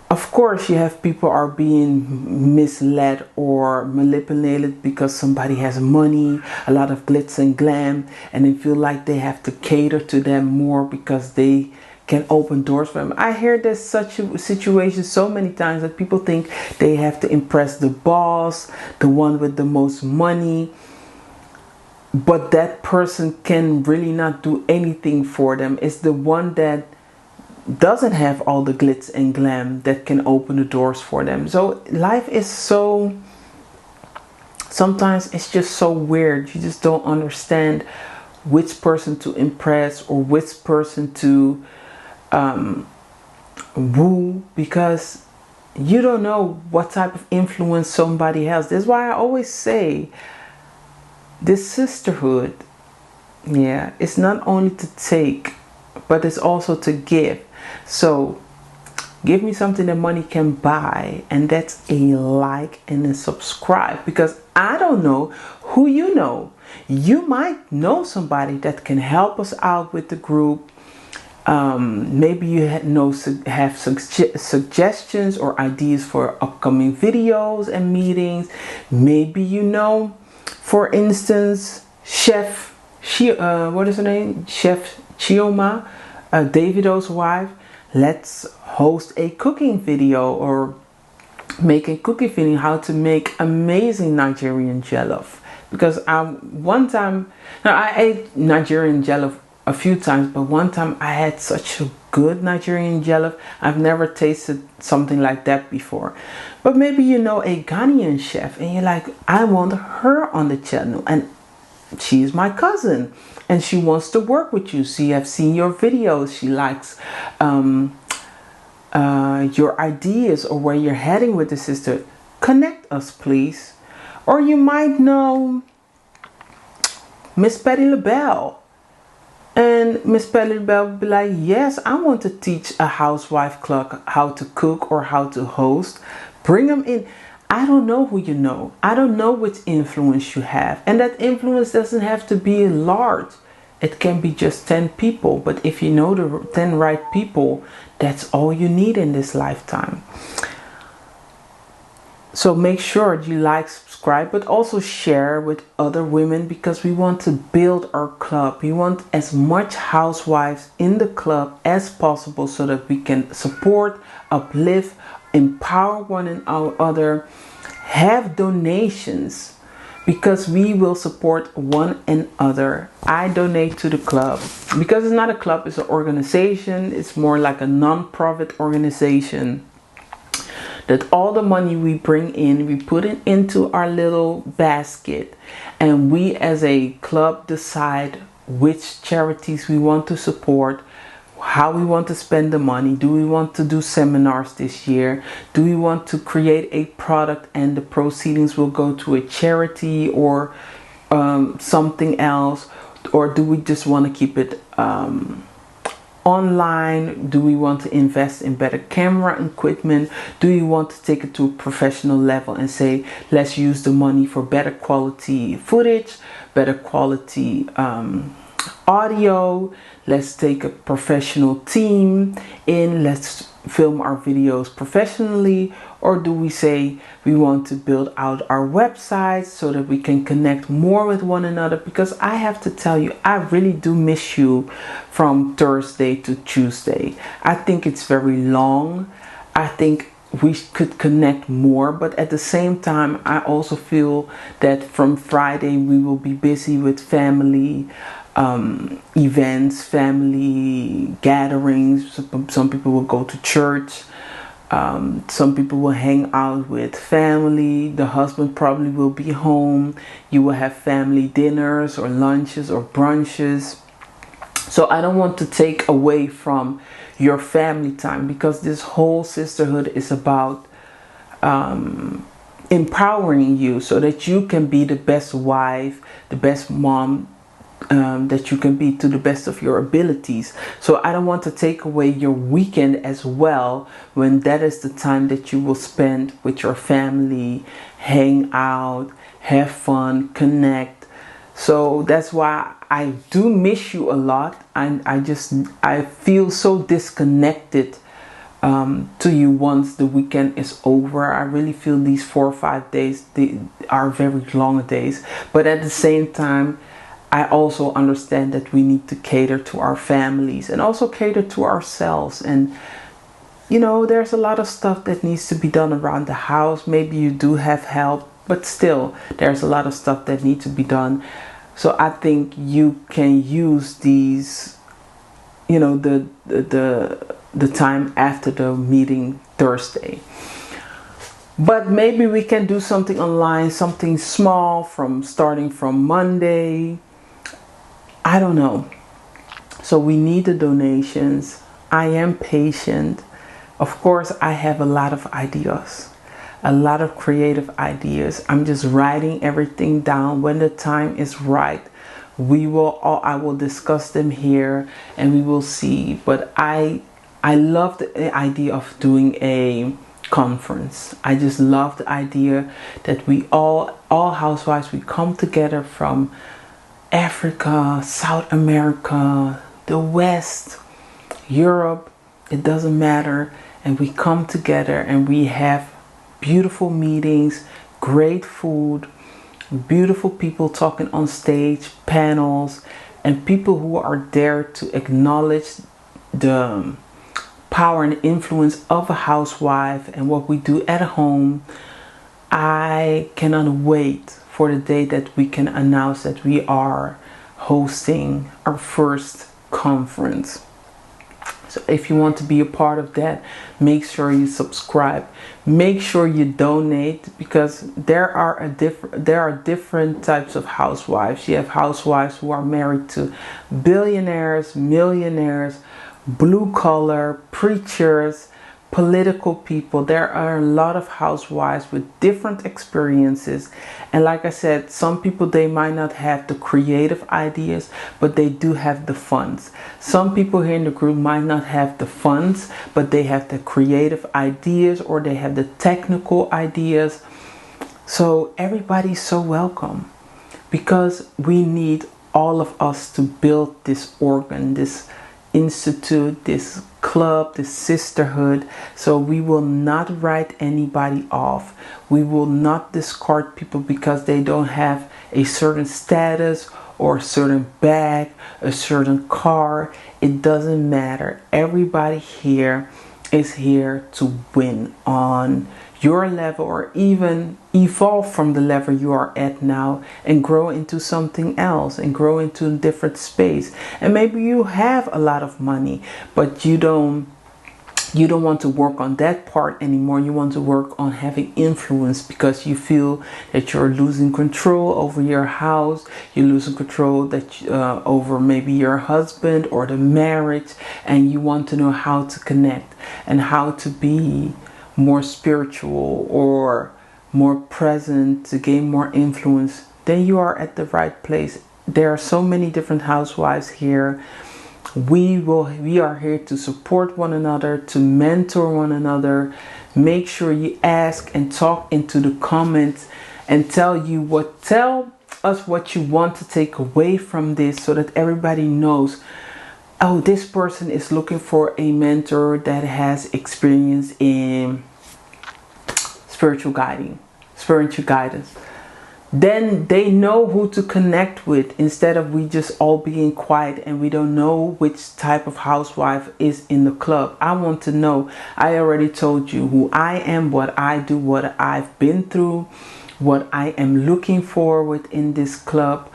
of course, you have people are being misled or manipulated because somebody has money, a lot of glitz and glam, and they feel like they have to cater to them more because they can open doors for them. I hear there's such a situation so many times that people think they have to impress the boss, the one with the most money, but that person can really not do anything for them. It's the one that doesn't have all the glitz and glam that can open the doors for them. So life is so, sometimes it's just so weird. You just don't understand which person to impress or which person to woo, because you don't know what type of influence somebody has. That's why I always say this sisterhood, yeah, it's not only to take, but it's also to give. So give me something that money can buy, and that's a like and a subscribe, because I don't know who you know. You might know somebody that can help us out with the group. Maybe you have suggestions or ideas for upcoming videos and meetings. Maybe you know, for instance, what is her name? Chef Chioma, Davido's wife. Let's host a cooking video or make a cooking video how to make amazing Nigerian jollof. Because one time, now I ate Nigerian jollof a few times, but one time I had such a good Nigerian jollof. I've never tasted something like that before. But maybe you know a Ghanaian chef and you're like, I want her on the channel, and she's my cousin and she wants to work with you. She have seen your videos. She likes your ideas or where you're heading with the sister. Connect us, please. Or you might know Miss Patty LaBelle. And Miss Patty LaBelle will be like, yes, I want to teach a housewife club how to cook or how to host. Bring them in. I don't know who you know. I don't know which influence you have. And that influence doesn't have to be large. It can be just 10 people. But if you know the 10 right people, that's all you need in this lifetime. So make sure you like, subscribe, but also share with other women, because we want to build our club. We want as much housewives in the club as possible so that we can support, uplift, empower one another, have donations, because we will support one another. I donate to the club because it's not a club, it's an organization. It's more like a non-profit organization. That all the money we bring in, we put it into our little basket, and we as a club decide which charities we want to support, how we want to spend the money. Do we want to do seminars this year? Do we want to create a product and the proceedings will go to a charity or something else? Or do we just want to keep it online? Do we want to invest in better camera equipment? Do you want to take it to a professional level and say, let's use the money for better quality footage, better quality audio, let's take a professional team in, let's film our videos professionally? Or do we say we want to build out our website so that we can connect more with one another? Because I have to tell you, I really do miss you from Thursday to Tuesday. I think it's very long. I think we could connect more, but at the same time, I also feel that from Friday we will be busy with family events, family gatherings. Some people will go to church. Some people will hang out with family. The husband probably will be home. You will have family dinners or lunches or brunches. So I don't want to take away from your family time, because this whole sisterhood is about empowering you so that you can be the best wife, the best mom that you can be to the best of your abilities. So I don't want to take away your weekend as well, when that is the time that you will spend with your family, hang out, have fun, connect. So that's why I do miss you a lot, and I feel so disconnected to you once the weekend is over. I really feel these 4 or 5 days, they are very long days, but at the same time I also understand that we need to cater to our families and also cater to ourselves. And you know, there's a lot of stuff that needs to be done around the house. Maybe you do have help, but still there's a lot of stuff that needs to be done. So I think you can use these, you know, the time after the meeting Thursday. But maybe we can do something online, something small, starting from Monday. I don't know. So we need the donations. I am patient. Of course, I have a lot of ideas, a lot of creative ideas. I'm just writing everything down. When the time is right, I will discuss them here and we will see. But I love the idea of doing a conference. I just love the idea that we all housewives, we come together from Africa, South America, the West, Europe, it doesn't matter, and we come together and we have beautiful meetings, great food, beautiful people talking on stage, panels, and people who are there to acknowledge the power and influence of a housewife and what we do at home. I cannot wait for the day that we can announce that we are hosting our first conference. So if you want to be a part of that, make sure you subscribe. Make sure you donate, because there are different types of housewives. You have housewives who are married to billionaires, millionaires, blue collar, preachers, political people. There are a lot of housewives with different experiences, and like I said, some people, they might not have the creative ideas, but they do have the funds. Some people here in the group might not have the funds, but they have the creative ideas, or they have the technical ideas. So everybody's so welcome, because we need all of us to build this organ, this institute, this club, this sisterhood. So we will not write anybody off. We will not discard people because they don't have a certain status or a certain bag, a certain car. It doesn't matter. Everybody here is here to win on your level, or even evolve from the level you are at now and grow into something else and grow into a different space. And maybe you have a lot of money, but you don't want to work on that part anymore. You want to work on having influence, because you feel that you're losing control over your house. You're losing control over maybe your husband or the marriage, and you want to know how to connect and how to be more spiritual or more present to gain more influence. Then you are at the right place. There are so many different housewives here. We are here to support one another, to mentor one another. Make sure you ask and talk into the comments and tell us what you want to take away from this, so that everybody knows, oh, this person is looking for a mentor that has experience in spiritual guidance. Then they know who to connect with, instead of we just all being quiet and we don't know which type of housewife is in the club. I want to know. I already told you who I am, what I do, what I've been through, what I am looking for within this club.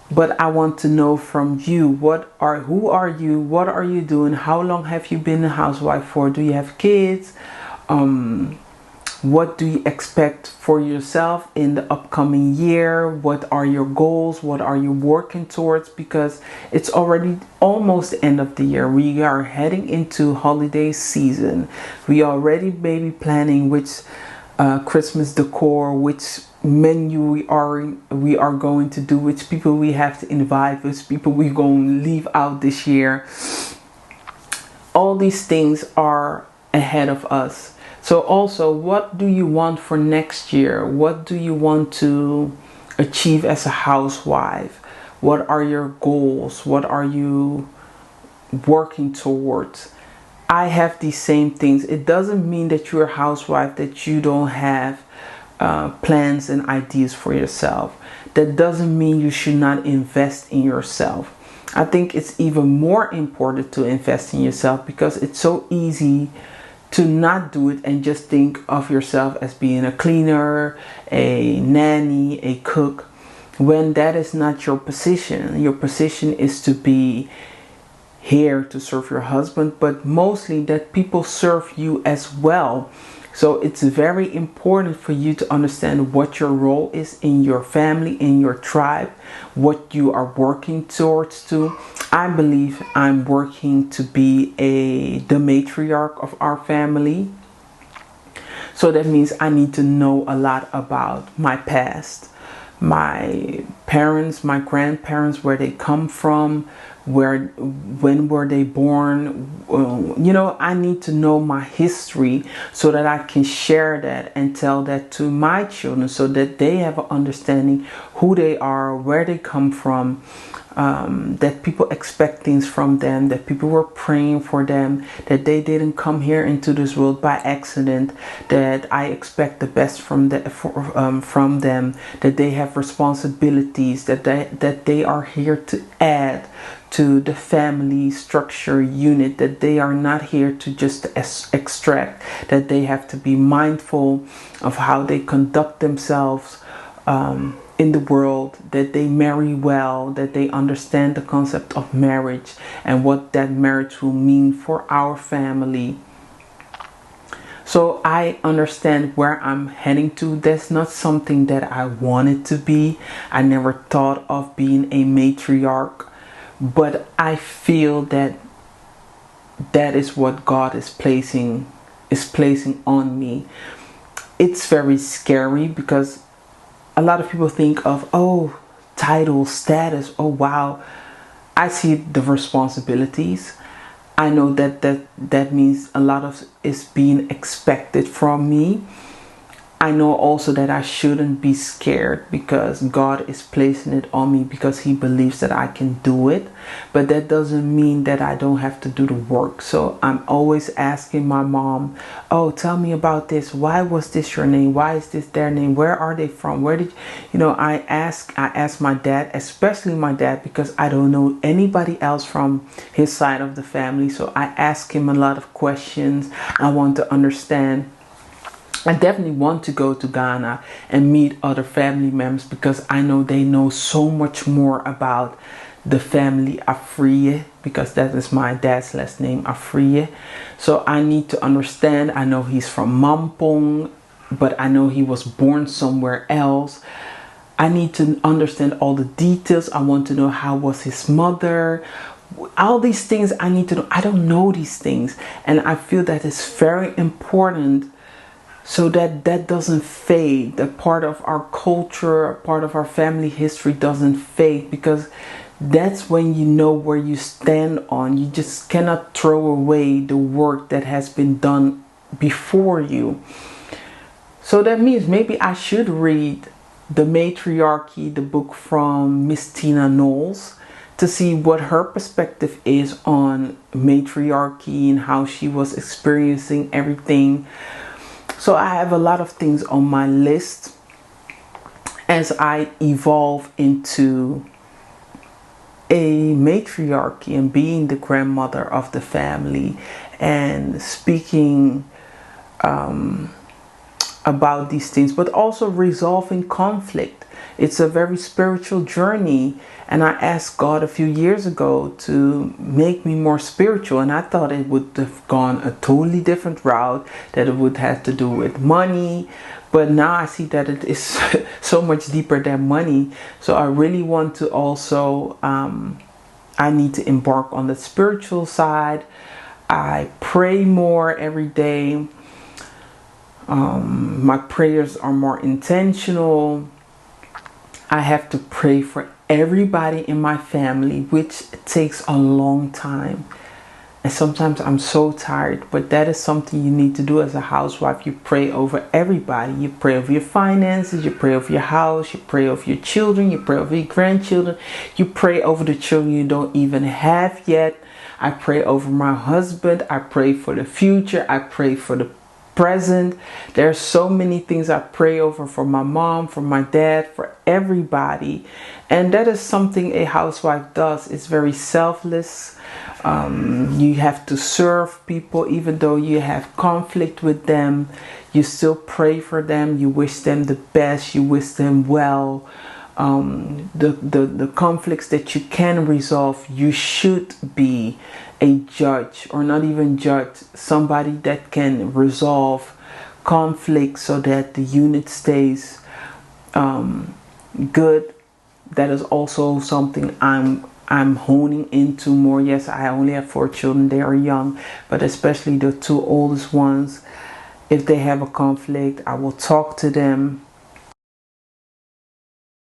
But I want to know from you, who are you? What are you doing? How long have you been a housewife for? Do you have kids? What do you expect for yourself in the upcoming year? What are your goals? What are you working towards? Because it's already almost the end of the year. We are heading into holiday season. We already maybe planning which Christmas decor, which menu we are going to do, which people we have to invite, which people we're going to leave out this year. All these things are ahead of us. So also, what do you want for next year? What do you want to achieve as a housewife? What are your goals? What are you working towards? I have these same things. It doesn't mean that you're a housewife that you don't have plans and ideas for yourself. That doesn't mean you should not invest in yourself. I think it's even more important to invest in yourself, because it's so easy to not do it and just think of yourself as being a cleaner, a nanny, a cook, when that is not your position. Your position is to be here to serve your husband, but mostly that people serve you as well. So it's very important for you to understand what your role is in your family, in your tribe, what you are working towards to. I believe I'm working to be the matriarch of our family. So that means I need to know a lot about my past, my parents, my grandparents, where they come from, when were they born. I need to know my history, so that I can share that and tell that to my children, so that they have an understanding who they are, where they come from, that people expect things from them, that people were praying for them, that they didn't come here into this world by accident, that I expect the best from them, that they have responsibilities, that they are here to add to the family structure unit, that they are not here to just extract, that they have to be mindful of how they conduct themselves in the world, that they marry well, that they understand the concept of marriage and what that marriage will mean for our family. So I understand where I'm heading to. That's not something that I wanted to be. I never thought of being a matriarch. But I feel that is what God is placing on me. It's very scary, because a lot of people think of, oh, title, status, oh wow. I see the responsibilities. I know that means a lot of is being expected from me. I know also that I shouldn't be scared, because God is placing it on me because He believes that I can do it. But that doesn't mean that I don't have to do the work. So I'm always asking my mom, oh, tell me about this. Why was this your name? Why is this their name? Where are they from? Where did I ask my dad, especially my dad, because I don't know anybody else from his side of the family. So I ask him a lot of questions. I want to understand. I definitely want to go to Ghana and meet other family members, because I know they know so much more about the family Afriye, because that is my dad's last name, Afriye. So I need to understand. I know he's from Mampong, but I know he was born somewhere else. I need to understand all the details. I want to know how was his mother. All these things I need to know. I don't know these things, and I feel that it's very important, so that doesn't fade. That part of our culture, part of our family history doesn't fade, because that's when you know where you stand on. You just cannot throw away the work that has been done before you. So that means maybe I should read The Matriarchy, the book from Miss Tina Knowles, to see what her perspective is on matriarchy and how she was experiencing everything. So I have a lot of things on my list as I evolve into a matriarchy and being the grandmother of the family and speaking about these things, but also resolving conflict. It's a very spiritual journey, and I asked God a few years ago to make me more spiritual, and I thought it would have gone a totally different route, that it would have to do with money, but now I see that it is so much deeper than money. So I really want to also I need to embark on the spiritual side. I pray more every day. My prayers are more intentional. I have to pray for everybody in my family, which takes a long time. And sometimes I'm so tired, but that is something you need to do as a housewife. You pray over everybody. You pray over your finances, you pray over your house, you pray over your children, you pray over your grandchildren, you pray over the children you don't even have yet. I pray over my husband. I pray for the future. I pray for the present. There are so many things I pray over, for my mom, for my dad, for everybody. And that is something a housewife does. It's very selfless. You have to serve people even though you have conflict with them. You still pray for them. You wish them the best. You wish them well. The conflicts that you can resolve, you should be a judge, or not even judge, somebody that can resolve conflicts so that the unit stays good. That is also something I'm honing into more. Yes, I only have 4 children. They are young, but especially the 2 oldest ones, if they have a conflict, I will talk to them.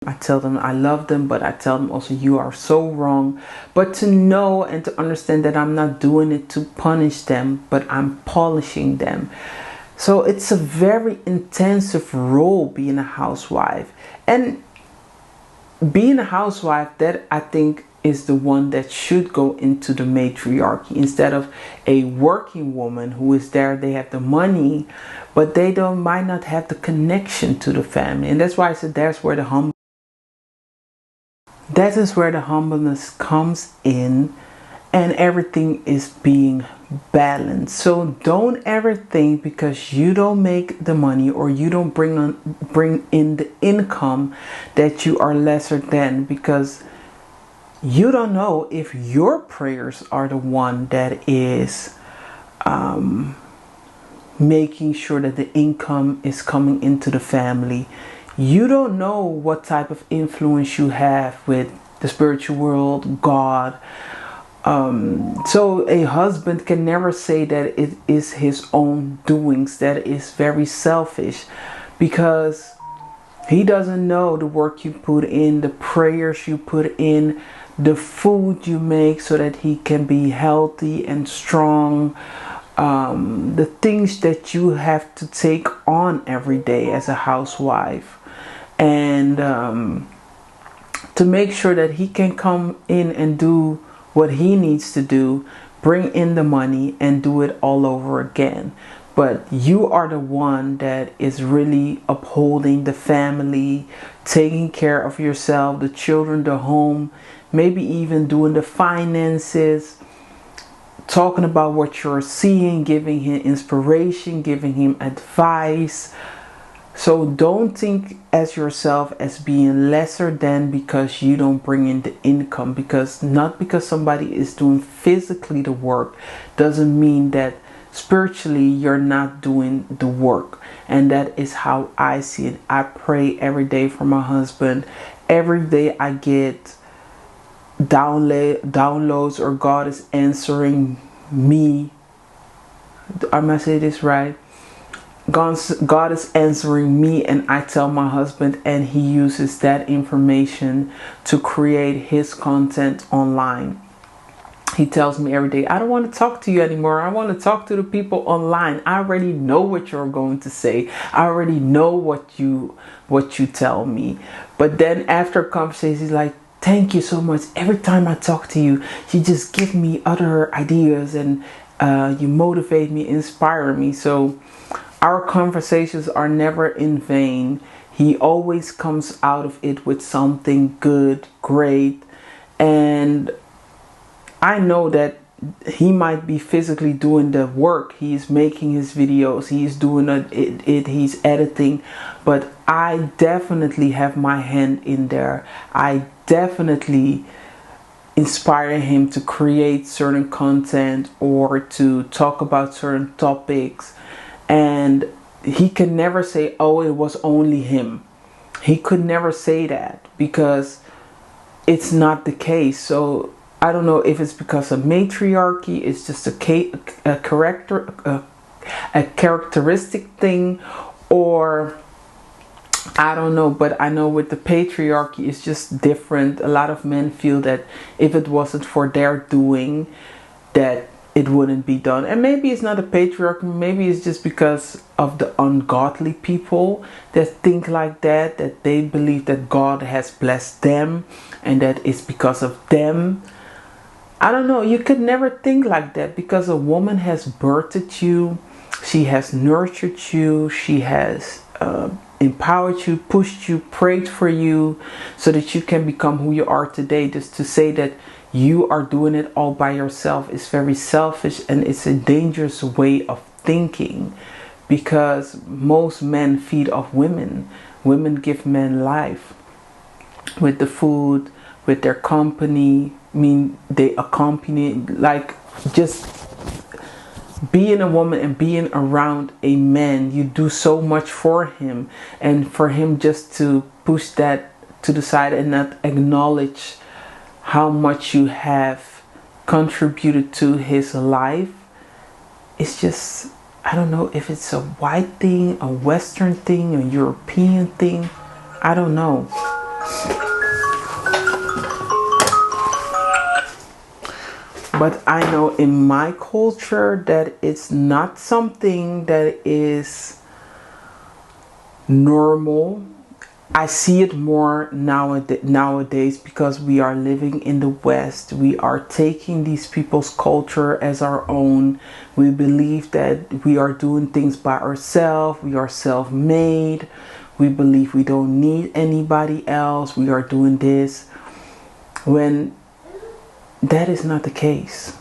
I tell them I love them, but I tell them also, you are so wrong. But to know and to understand that I'm not doing it to punish them, but I'm polishing them. So it's a very intensive role being a housewife. And being a housewife, that I think is the one that should go into the matriarchy, instead of a working woman who is there. They have the money, but they might not have the connection to the family. And that's why I said that is where the humbleness comes in, and everything is being balanced. So don't ever think because you don't make the money, or you don't bring in the income, that you are lesser than, because you don't know if your prayers are the one that is making sure that the income is coming into the family. You don't know what type of influence you have with the spiritual world, God. So a husband can never say that it is his own doings. That is very selfish, because he doesn't know the work you put in, the prayers you put in, the food you make so that he can be healthy and strong. The things that you have to take on every day as a housewife. And to make sure that he can come in and do what he needs to do, bring in the money and do it all over again. But you are the one that is really upholding the family, taking care of yourself, the children, the home, maybe even doing the finances, talking about what you're seeing, giving him inspiration, giving him advice. So don't think as yourself as being lesser than because you don't bring in the income. Because not because somebody is doing physically the work doesn't mean that spiritually you're not doing the work. And that is how I see it. I pray every day for my husband. Every day I get downloads, or God is answering me. Am I saying this right? God is answering me, and I tell my husband, and he uses that information to create his content online. He tells me every day, I don't want to talk to you anymore. I want to talk to the people online. I already know what you're going to say. I already know what you tell me. But then after conversations, he's like, thank you so much. Every time I talk to you, you just give me other ideas, and you motivate me, inspire me. So our conversations are never in vain. He always comes out of it with something good, great. And I know that he might be physically doing the work. He's making his videos. He's doing it. He's editing. But I definitely have my hand in there. I definitely inspire him to create certain content or to talk about certain topics. And he can never say, oh, it was only him. He could never say that, because it's not the case. So I don't know if it's because of matriarchy, it's just a characteristic thing, or I don't know. But I know with the patriarchy, it's just different. A lot of men feel that if it wasn't for their doing, that it wouldn't be done. And maybe it's not a patriarchy, maybe it's just because of the ungodly people that think like that, that they believe that God has blessed them and that it's because of them. I don't know. You could never think like that, because a woman has birthed you, she has nurtured you, she has empowered you, pushed you, prayed for you so that you can become who you are today. Just to say that you are doing it all by yourself is very selfish, and it's a dangerous way of thinking, because most men feed off women. Women give men life with the food, with their company. I mean, they accompany, like, just being a woman and being around a man, you do so much for him. And for him just to push that to the side and not acknowledge how much you have contributed to his life, it's just, I don't know if it's a white thing, a Western thing, a European thing. I don't know. But I know in my culture that it's not something that is normal. I see it more nowadays because we are living in the West. We are taking these people's culture as our own. We believe that we are doing things by ourselves. We are self-made. We believe we don't need anybody else. We are doing this, when that is not the case.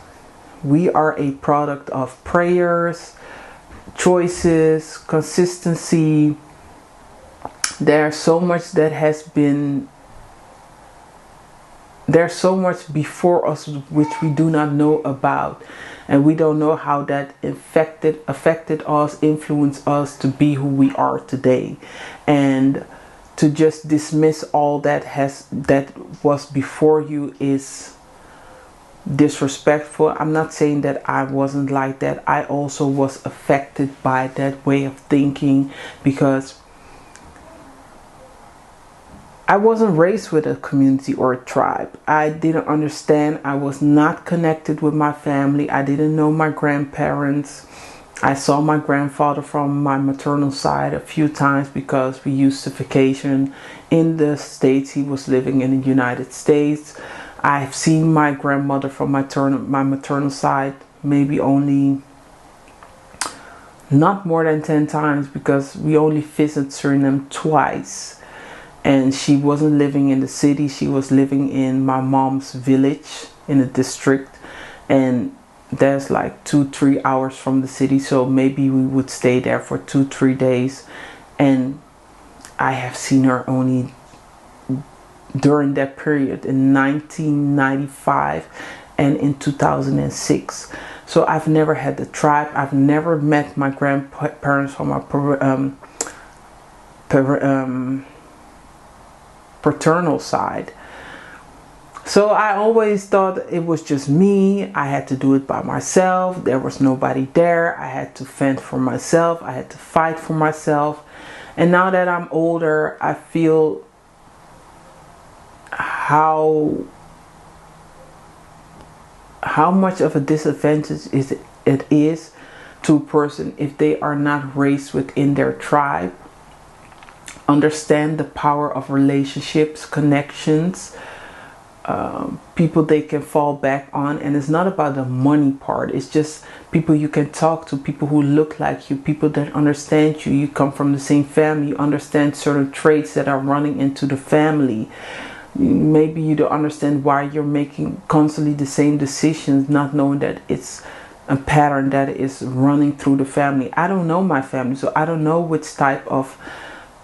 We are a product of prayers, choices, consistency. There's so much that has been, there's so much before us which we do not know about, and we don't know how that affected us, influenced us to be who we are today. And to just dismiss all that was before you is disrespectful. I'm not saying that I wasn't like that. I also was affected by that way of thinking, because I wasn't raised with a community or a tribe. I didn't understand. I was not connected with my family. I didn't know my grandparents. I saw my grandfather from my maternal side a few times because we used to vacation in the States. He was living in the United States. I've seen my grandmother from my maternal side maybe only not more than 10 times, because we only visited Suriname twice. And she wasn't living in the city. She was living in my mom's village in a district. And that's like 2-3 hours from the city. So maybe we would stay there for 2-3 days. And I have seen her only during that period in 1995 and in 2006. So I've never had the tribe. I've never met my grandparents from my paternal side. So I always thought it was just me. I had to do it by myself. There was nobody there. I had to fend for myself. I had to fight for myself. And now that I'm older, I feel how much of a disadvantage it is to a person if they are not raised within their tribe. Understand the power of relationships, connections, people they can fall back on. And it's not about the money part. It's just people you can talk to, people who look like you, people that understand you. You come from the same family, you understand certain traits that are running into the family. Maybe you don't understand why you're making constantly the same decisions, not knowing that it's a pattern that is running through the family. I don't know my family, so I don't know which type of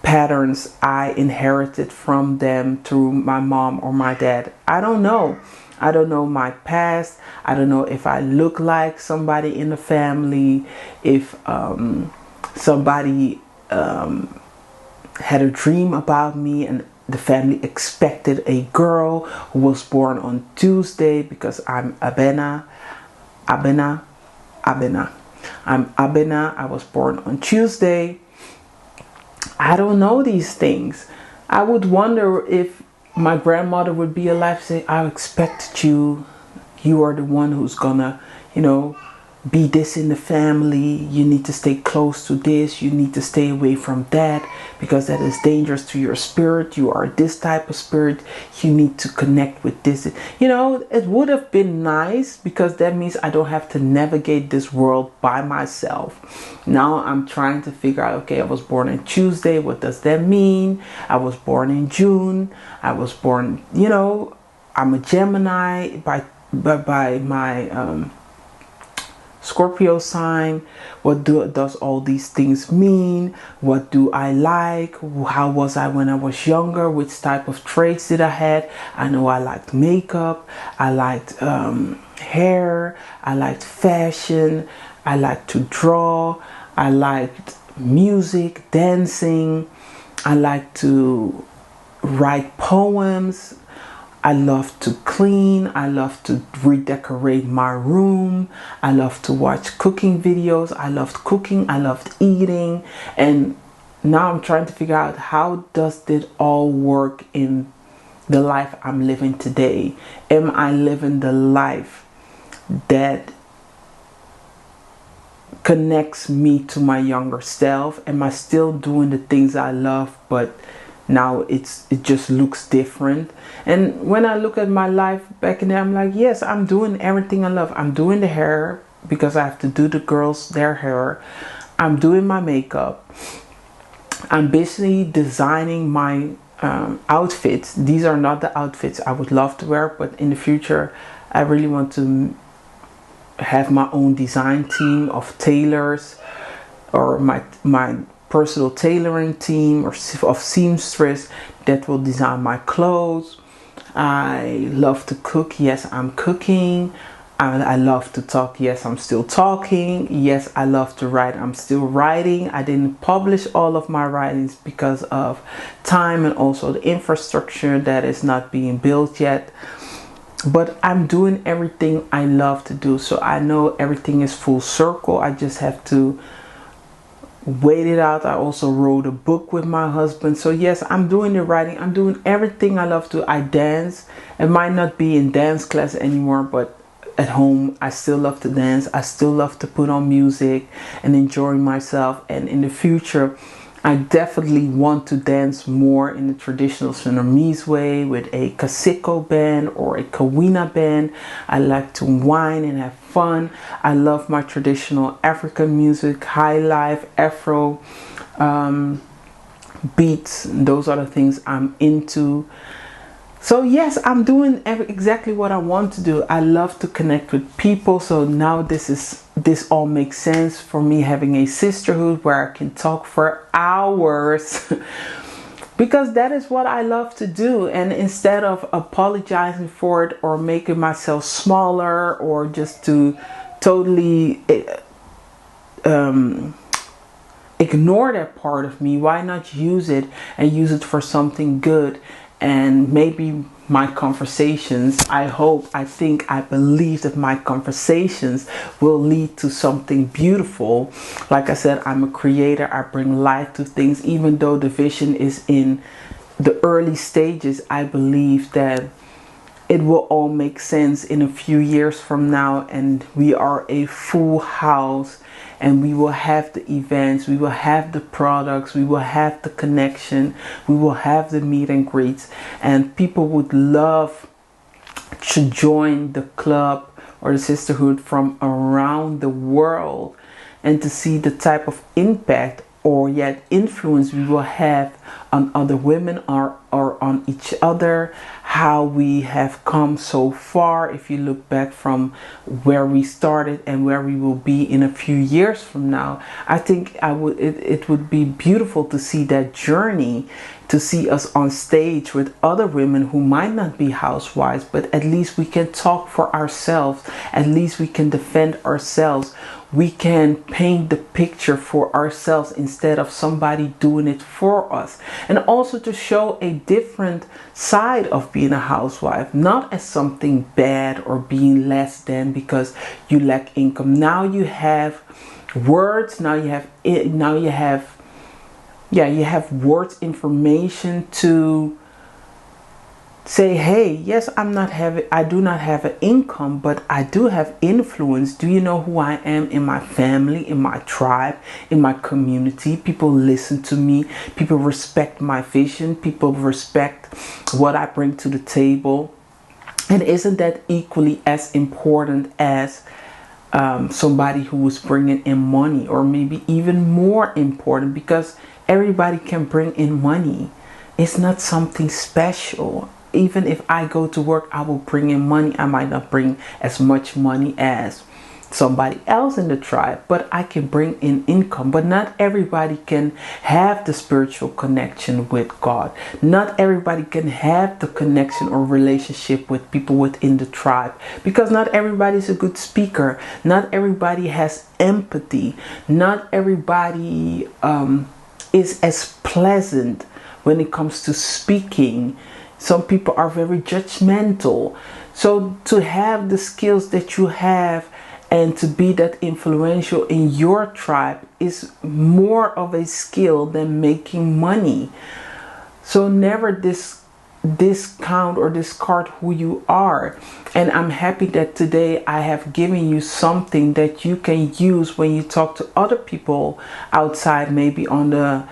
patterns I inherited from them through my mom or my dad. I don't know. I don't know my past. I don't know if I look like somebody in the family, if somebody had a dream about me and the family expected a girl who was born on Tuesday because I'm Abena. I'm Abena. I was born on Tuesday. I don't know these things. I would wonder if my grandmother would be alive, say, I expected you. You are the one who's gonna, be this in the family. You need to stay close to this. You need to stay away from that because that is dangerous to your spirit. You are this type of spirit. You need to connect with this. It would have been nice because that means I don't have to navigate this world by myself. Now I'm trying to figure out, okay, I was born on Tuesday. What does that mean? I was born in June. I was born, I'm a Gemini by my Scorpio sign. What does all these things mean? What do I like? How was I when I was younger? Which type of traits did I had? I know I liked makeup. I liked hair. I liked fashion. I liked to draw. I liked music, dancing. I liked to write poems. I love to clean. I love to redecorate my room. I love to watch cooking videos. I loved cooking. I loved eating. And now I'm trying to figure out, how does it all work in the life I'm living today? Am I living the life that connects me to my younger self? Am I still doing the things I love, but now it just looks different? And when I look at my life back in there, I'm like, yes, I'm doing everything I love. I'm doing the hair because I have to do the girls their hair. I'm doing my makeup. I'm basically designing my outfits. These are not the outfits I would love to wear, but in the future I really want to have my own design team of tailors, or my personal tailoring team or of seamstress that will design my clothes. I love to cook. Yes, I'm cooking. I love to talk. Yes, I'm still talking. Yes, I love to write. I'm still writing. I didn't publish all of my writings because of time and also the infrastructure that is not being built yet. But I'm doing everything I love to do. So I know everything is full circle. I just have to wait it out. I also wrote a book with my husband. So yes, I'm doing the writing. I'm doing everything I love to. I dance. It might not be in dance class anymore, but at home I still love to dance. I still love to put on music and enjoy myself. And in the future, I definitely want to dance more in the traditional Surinamese way with a Kasiko band or a Kawina band. I like to whine and have fun. I love my traditional African music, high life, Afro beats. Those are the things I'm into. So yes, I'm doing exactly what I want to do. I love to connect with people. So now this all makes sense for me, having a sisterhood where I can talk for hours because that is what I love to do. And instead of apologizing for it or making myself smaller or just to totally ignore that part of me, why not use it and use it for something good And maybe my conversations, I hope, I think, I believe that my conversations will lead to something beautiful. Like I said, I'm a creator. I bring life to things. Even though the vision is in the early stages, I believe that it will all make sense in a few years from now, and we are a full house, and we will have the events, we will have the products, we will have the connection, we will have the meet and greets, and people would love to join the club or the sisterhood from around the world, and to see the type of impact or yet influence we will have on other women or on each other, how we have come so far if you look back from where we started and where we will be in a few years from now. I think it would be beautiful to see that journey, to see us on stage with other women who might not be housewives, but at least we can talk for ourselves, at least we can defend ourselves, we can paint the picture for ourselves instead of somebody doing it for us. And also to show a different side of being a housewife, not as something bad or being less than because you lack income. Now you have words, now you have words, information to say, hey, yes, I do not have an income, but I do have influence. Do you know who I am in my family, in my tribe, in my community? People listen to me. People respect my vision. People respect what I bring to the table. And isn't that equally as important as somebody who is bringing in money, or maybe even more important, because everybody can bring in money. It's not something special. Even if I go to work, I will bring in money. I might not bring as much money as somebody else in the tribe, but I can bring in income. But not everybody can have the spiritual connection with God. Not everybody can have the connection or relationship with people within the tribe, because not everybody is a good speaker. Not everybody has empathy. Not everybody is as pleasant when it comes to speaking. Some people are very judgmental. So to have the skills that you have and to be that influential in your tribe is more of a skill than making money. So never discount or discard who you are. And I'm happy that today I have given you something that you can use when you talk to other people outside, maybe on the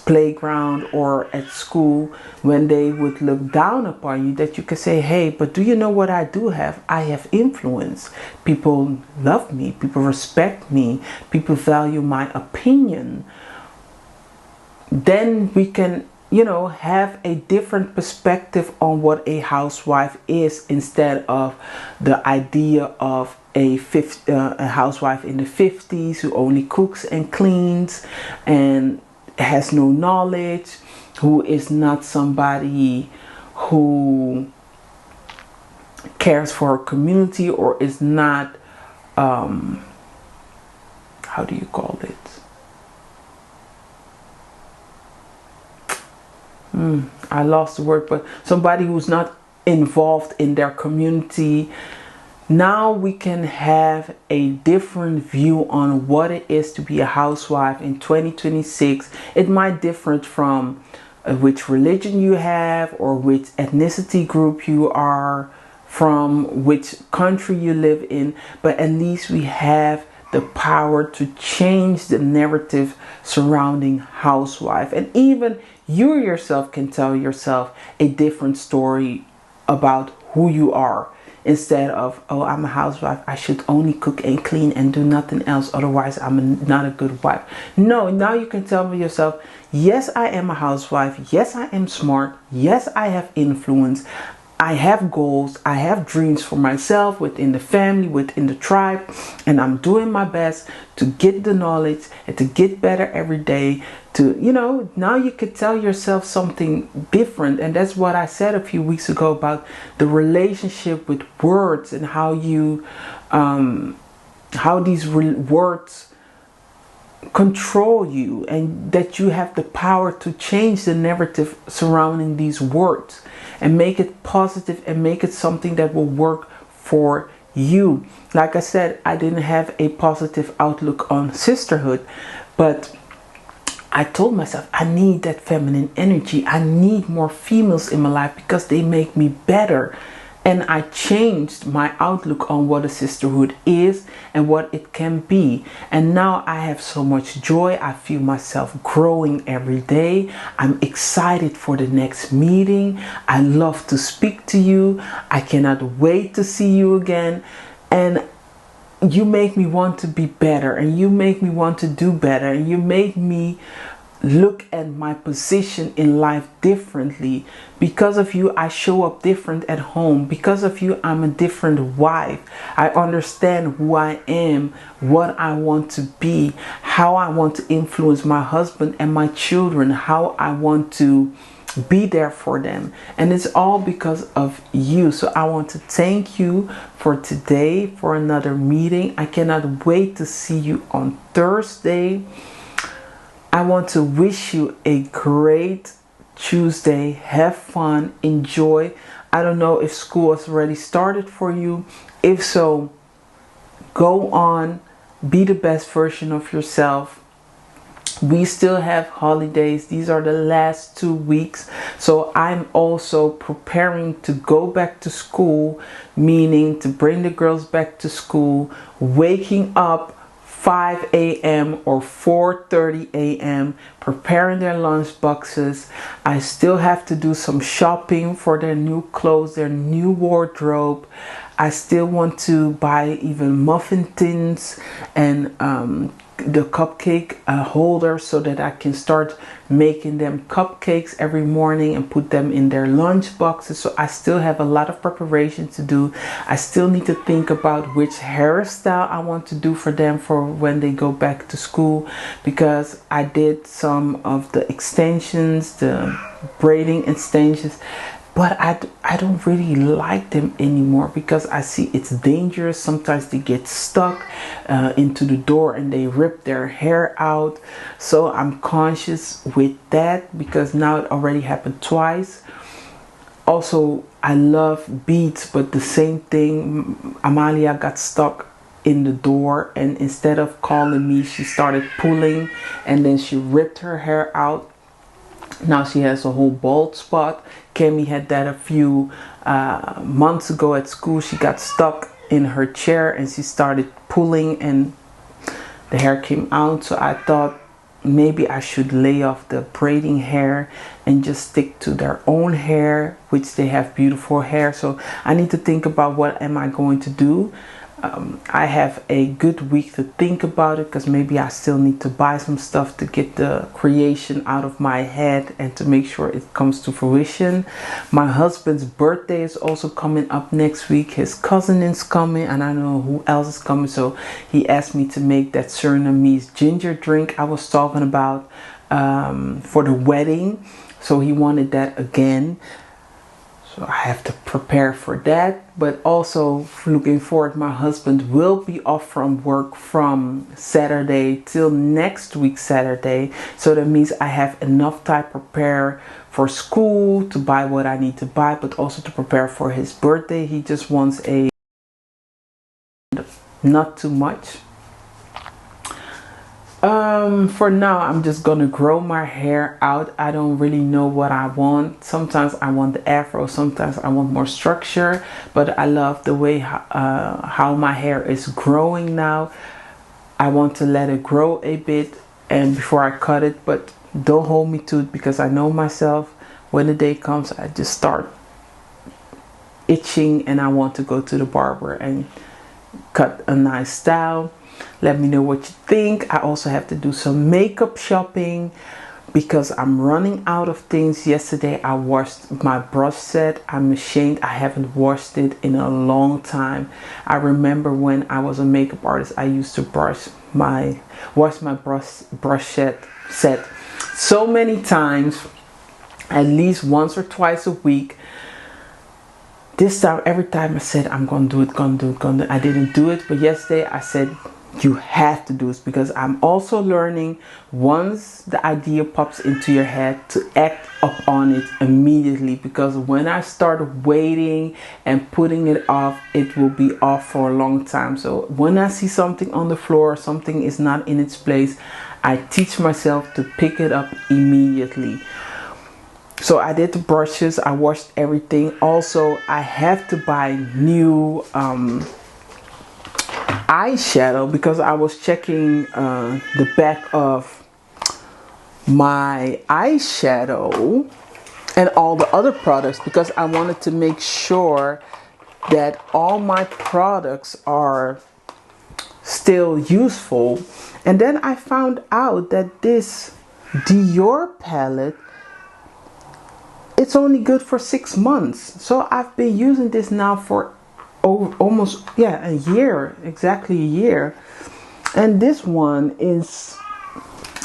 playground or at school, when they would look down upon you, that you can say, hey, but do you know what I do have? I have influence. People love me. People respect me. People value my opinion. Then we can, have a different perspective on what a housewife is, instead of the idea of a housewife in the 50s who only cooks and cleans and has no knowledge, who is not somebody who cares for her community, or is not, how do you call it? I lost the word, but somebody who's not involved in their community. Now we can have a different view on what it is to be a housewife in 2026. It might differ from which religion you have, or which ethnicity group you are from, which country you live in, but at least we have the power to change the narrative surrounding housewife. And even you yourself can tell yourself a different story about who you are. Instead of, oh, I'm a housewife, I should only cook and clean and do nothing else, otherwise I'm not a good wife. No, now you can tell yourself, yes, I am a housewife. Yes, I am smart. Yes, I have influence. I have goals. I have dreams for myself, within the family, within the tribe. And I'm doing my best to get the knowledge and to get better every day. To, now you could tell yourself something different. And that's what I said a few weeks ago about the relationship with words, and how you, how these words control you, and that you have the power to change the narrative surrounding these words. and make it positive and make it something that will work for you. Like I said, I didn't have a positive outlook on sisterhood, but I told myself I need that feminine energy. I need more females in my life because they make me better. And I changed my outlook on what a sisterhood is and what it can be. And now I have so much joy. I feel myself growing every day. I'm excited for the next meeting. I love to speak to you. I cannot wait to see you again. And you make me want to be better, and you make me want to do better, and you make me look at my position in life differently. Because of you, I show up different at home. Because of you, I'm a different wife. I understand who I am, what I want to be, how I want to influence my husband and my children, how I want to be there for them. And it's all because of you. So I want to thank you for today, for another meeting. I cannot wait to see you on Thursday. I want to wish you a great Tuesday. Have fun, enjoy. I don't know if school has already started for you. If so, go on, be the best version of yourself. We still have holidays. These are the last 2 weeks. So I'm also preparing to go back to school, meaning to bring the girls back to school, waking up 5 a.m. or 4:30 a.m. preparing their lunch boxes. I still have to do some shopping for their new clothes, their new wardrobe. I still want to buy even muffin tins and the cupcake holder so that I can start making them cupcakes every morning and put them in their lunch boxes. So I still have a lot of preparation to do. I still need to think about which hairstyle I want to do for them for when they go back to school, because I did some of the extensions, the braiding extensions, but I don't really like them anymore because I see it's dangerous. Sometimes they get stuck into the door and they rip their hair out. So I'm conscious with that because now it already happened twice. Also, I love beads, but the same thing. Amalia got stuck in the door, and instead of calling me, she started pulling, and then she ripped her hair out. Now she has a whole bald spot. Kemi had that a few months ago at school. She got stuck in her chair and she started pulling and the hair came out. So I thought maybe I should lay off the braiding hair and just stick to their own hair, which they have beautiful hair. So I need to think about what am I going to do. I have a good week to think about it, because maybe I still need to buy some stuff to get the creation out of my head and to make sure it comes to fruition. My husband's birthday is also coming up next week. His cousin is coming and I don't know who else is coming. So he asked me to make that Surinamese ginger drink I was talking about for the wedding. So he wanted that again. So I have to prepare for that. But also looking forward, my husband will be off from work from Saturday till next week Saturday. So that means I have enough time to prepare for school, to buy what I need to buy, but also to prepare for his birthday. He just wants a not too much. For now, I'm just gonna grow my hair out. I don't really know what I want. Sometimes I want the afro, sometimes I want more structure, but I love the way how my hair is growing now. I want to let it grow a bit and before I cut it, but don't hold me to it, because I know myself. When the day comes, I just start itching and I want to go to the barber and cut a nice style. Let me know what you think. I also have to do some makeup shopping because I'm running out of things. Yesterday I washed my brush set. I'm ashamed I haven't washed it in a long time. I remember when I was a makeup artist, I used to wash my brush set so many times, at least once or twice a week. This time, every time I said I'm gonna do it, I didn't do it. But yesterday I said, you have to do this, because I'm also learning, once the idea pops into your head, to act upon it immediately, because when I start waiting and putting it off, it will be off for a long time. So when I see something on the floor, something is not in its place, I teach myself to pick it up immediately. So I did the brushes, I washed everything. Also, I have to buy new eyeshadow, because I was checking the back of my eyeshadow and all the other products, because I wanted to make sure that all my products are still useful. And then I found out that this Dior palette, it's only good for 6 months. So I've been using this now for almost a year, exactly a year. And this one is,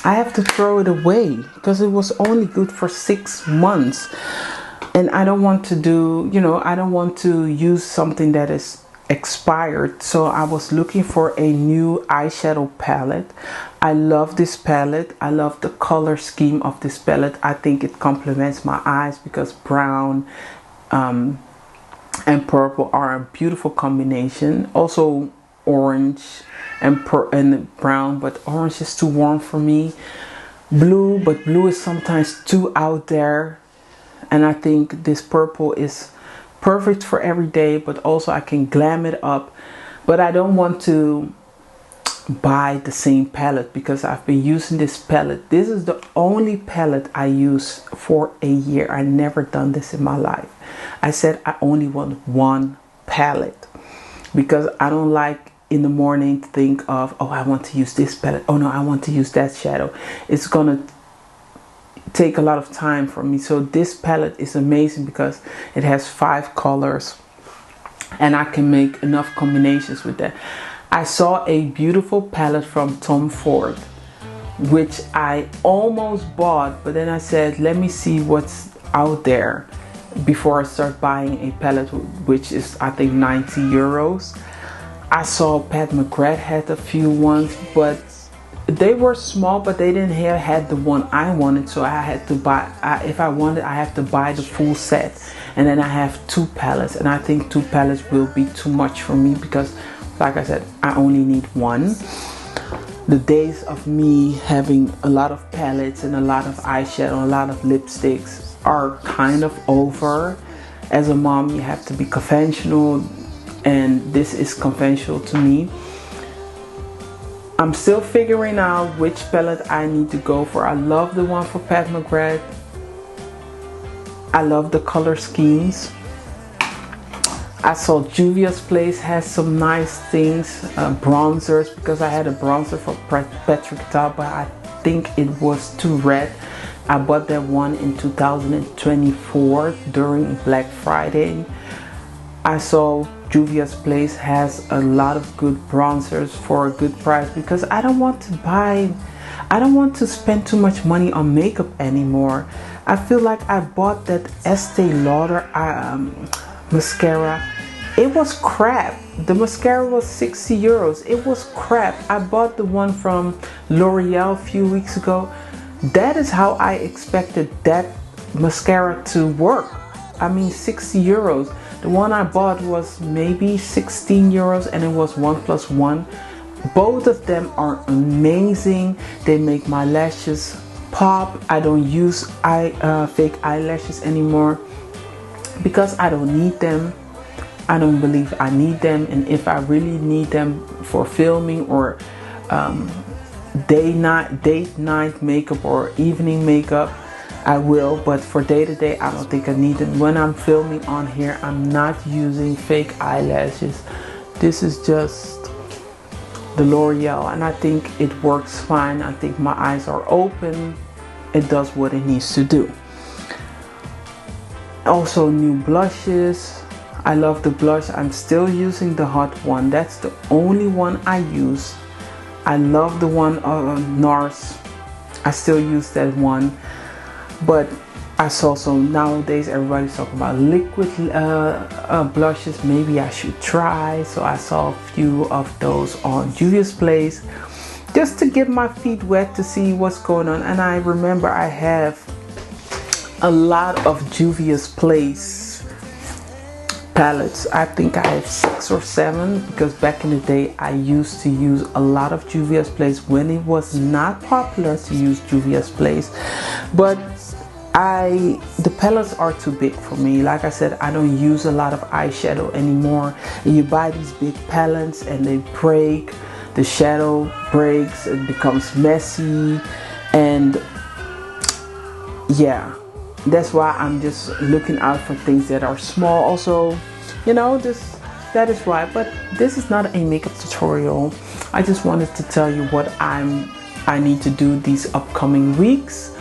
I have to throw it away because it was only good for 6 months. And I don't want to do, I don't want to use something that is expired. So I was looking for a new eyeshadow palette. I love this palette. I love the color scheme of this palette. I think it complements my eyes, because brown and purple are a beautiful combination. Also orange and brown, but orange is too warm for me. Blue, but blue is sometimes too out there. And I think this purple is perfect for every day, but also I can glam it up. But I don't want to buy the same palette, because I've been using this palette. This is the only palette I use for a year. I never done this in my life. I said I only want one palette, because I don't like in the morning to think of, oh, I want to use this palette. Oh no, I want to use that shadow. It's gonna take a lot of time for me. So this palette is amazing because it has 5 colors and I can make enough combinations with that. I saw a beautiful palette from Tom Ford, which I almost bought, but then I said, let me see what's out there before I start buying a palette, which is I think 90 euros. I saw Pat McGrath had a few ones, but they were small, but they didn't had the one I wanted. So I had to buy, if I wanted, I have to buy the full set. And then I have 2 palettes, and I think 2 palettes will be too much for me, because like I said, I only need one. The days of me having a lot of palettes and a lot of eyeshadow, a lot of lipsticks are kind of over. As a mom, you have to be conventional, and this is conventional to me. I'm still figuring out which palette I need to go for. I love the one for Pat McGrath. I love the color schemes. I saw Juvia's Place has some nice things, bronzers, because I had a bronzer for Patrick Ta, but I think it was too red. I bought that one in 2024 during Black Friday. I saw Juvia's Place has a lot of good bronzers for a good price, because I don't want to spend too much money on makeup anymore. I feel like I bought that Estee Lauder mascara. It was crap. The mascara was 60 euros. It was crap. I bought the one from L'Oreal a few weeks ago. That is how I expected that mascara to work. I mean, 60 euros. The one I bought was maybe 16 euros, and it was 1+1. Both of them are amazing. They make my lashes pop. I don't use fake eyelashes anymore because I don't need them. I don't believe I need them, and if I really need them for filming or date night makeup or evening makeup, I will, but for day-to-day I don't think I need them. When I'm filming on here, I'm not using fake eyelashes. This is just the L'Oreal, and I think it works fine. I think my eyes are open. It does what it needs to do. Also, new blushes. I love the blush. I'm still using the hot one. That's the only one I use. I love the one NARS. I still use that one. But I saw some nowadays everybody's talking about liquid blushes. Maybe I should try. So I saw a few of those on Juvia's Place just to get my feet wet to see what's going on. And I remember I have a lot of Juvia's Place palettes. I think I have 6 or 7 because back in the day I used to use a lot of Juvia's Place when it was not popular to use Juvia's Place. But the palettes are too big for me. Like I said, I don't use a lot of eyeshadow anymore. And you buy these big palettes and they break, the shadow breaks, it becomes messy, and yeah, that's why I'm just looking out for things that are small. Also, you know, that is why. But this is not a makeup tutorial. I just wanted to tell you what I need to do these upcoming weeks.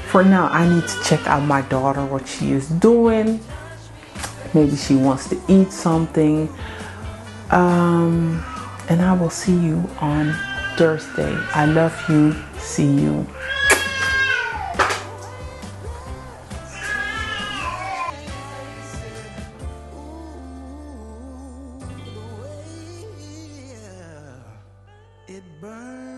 For now, I need to check out my daughter, what she is doing. Maybe she wants to eat something. And I will see you on Thursday. I love you. See you. It burns.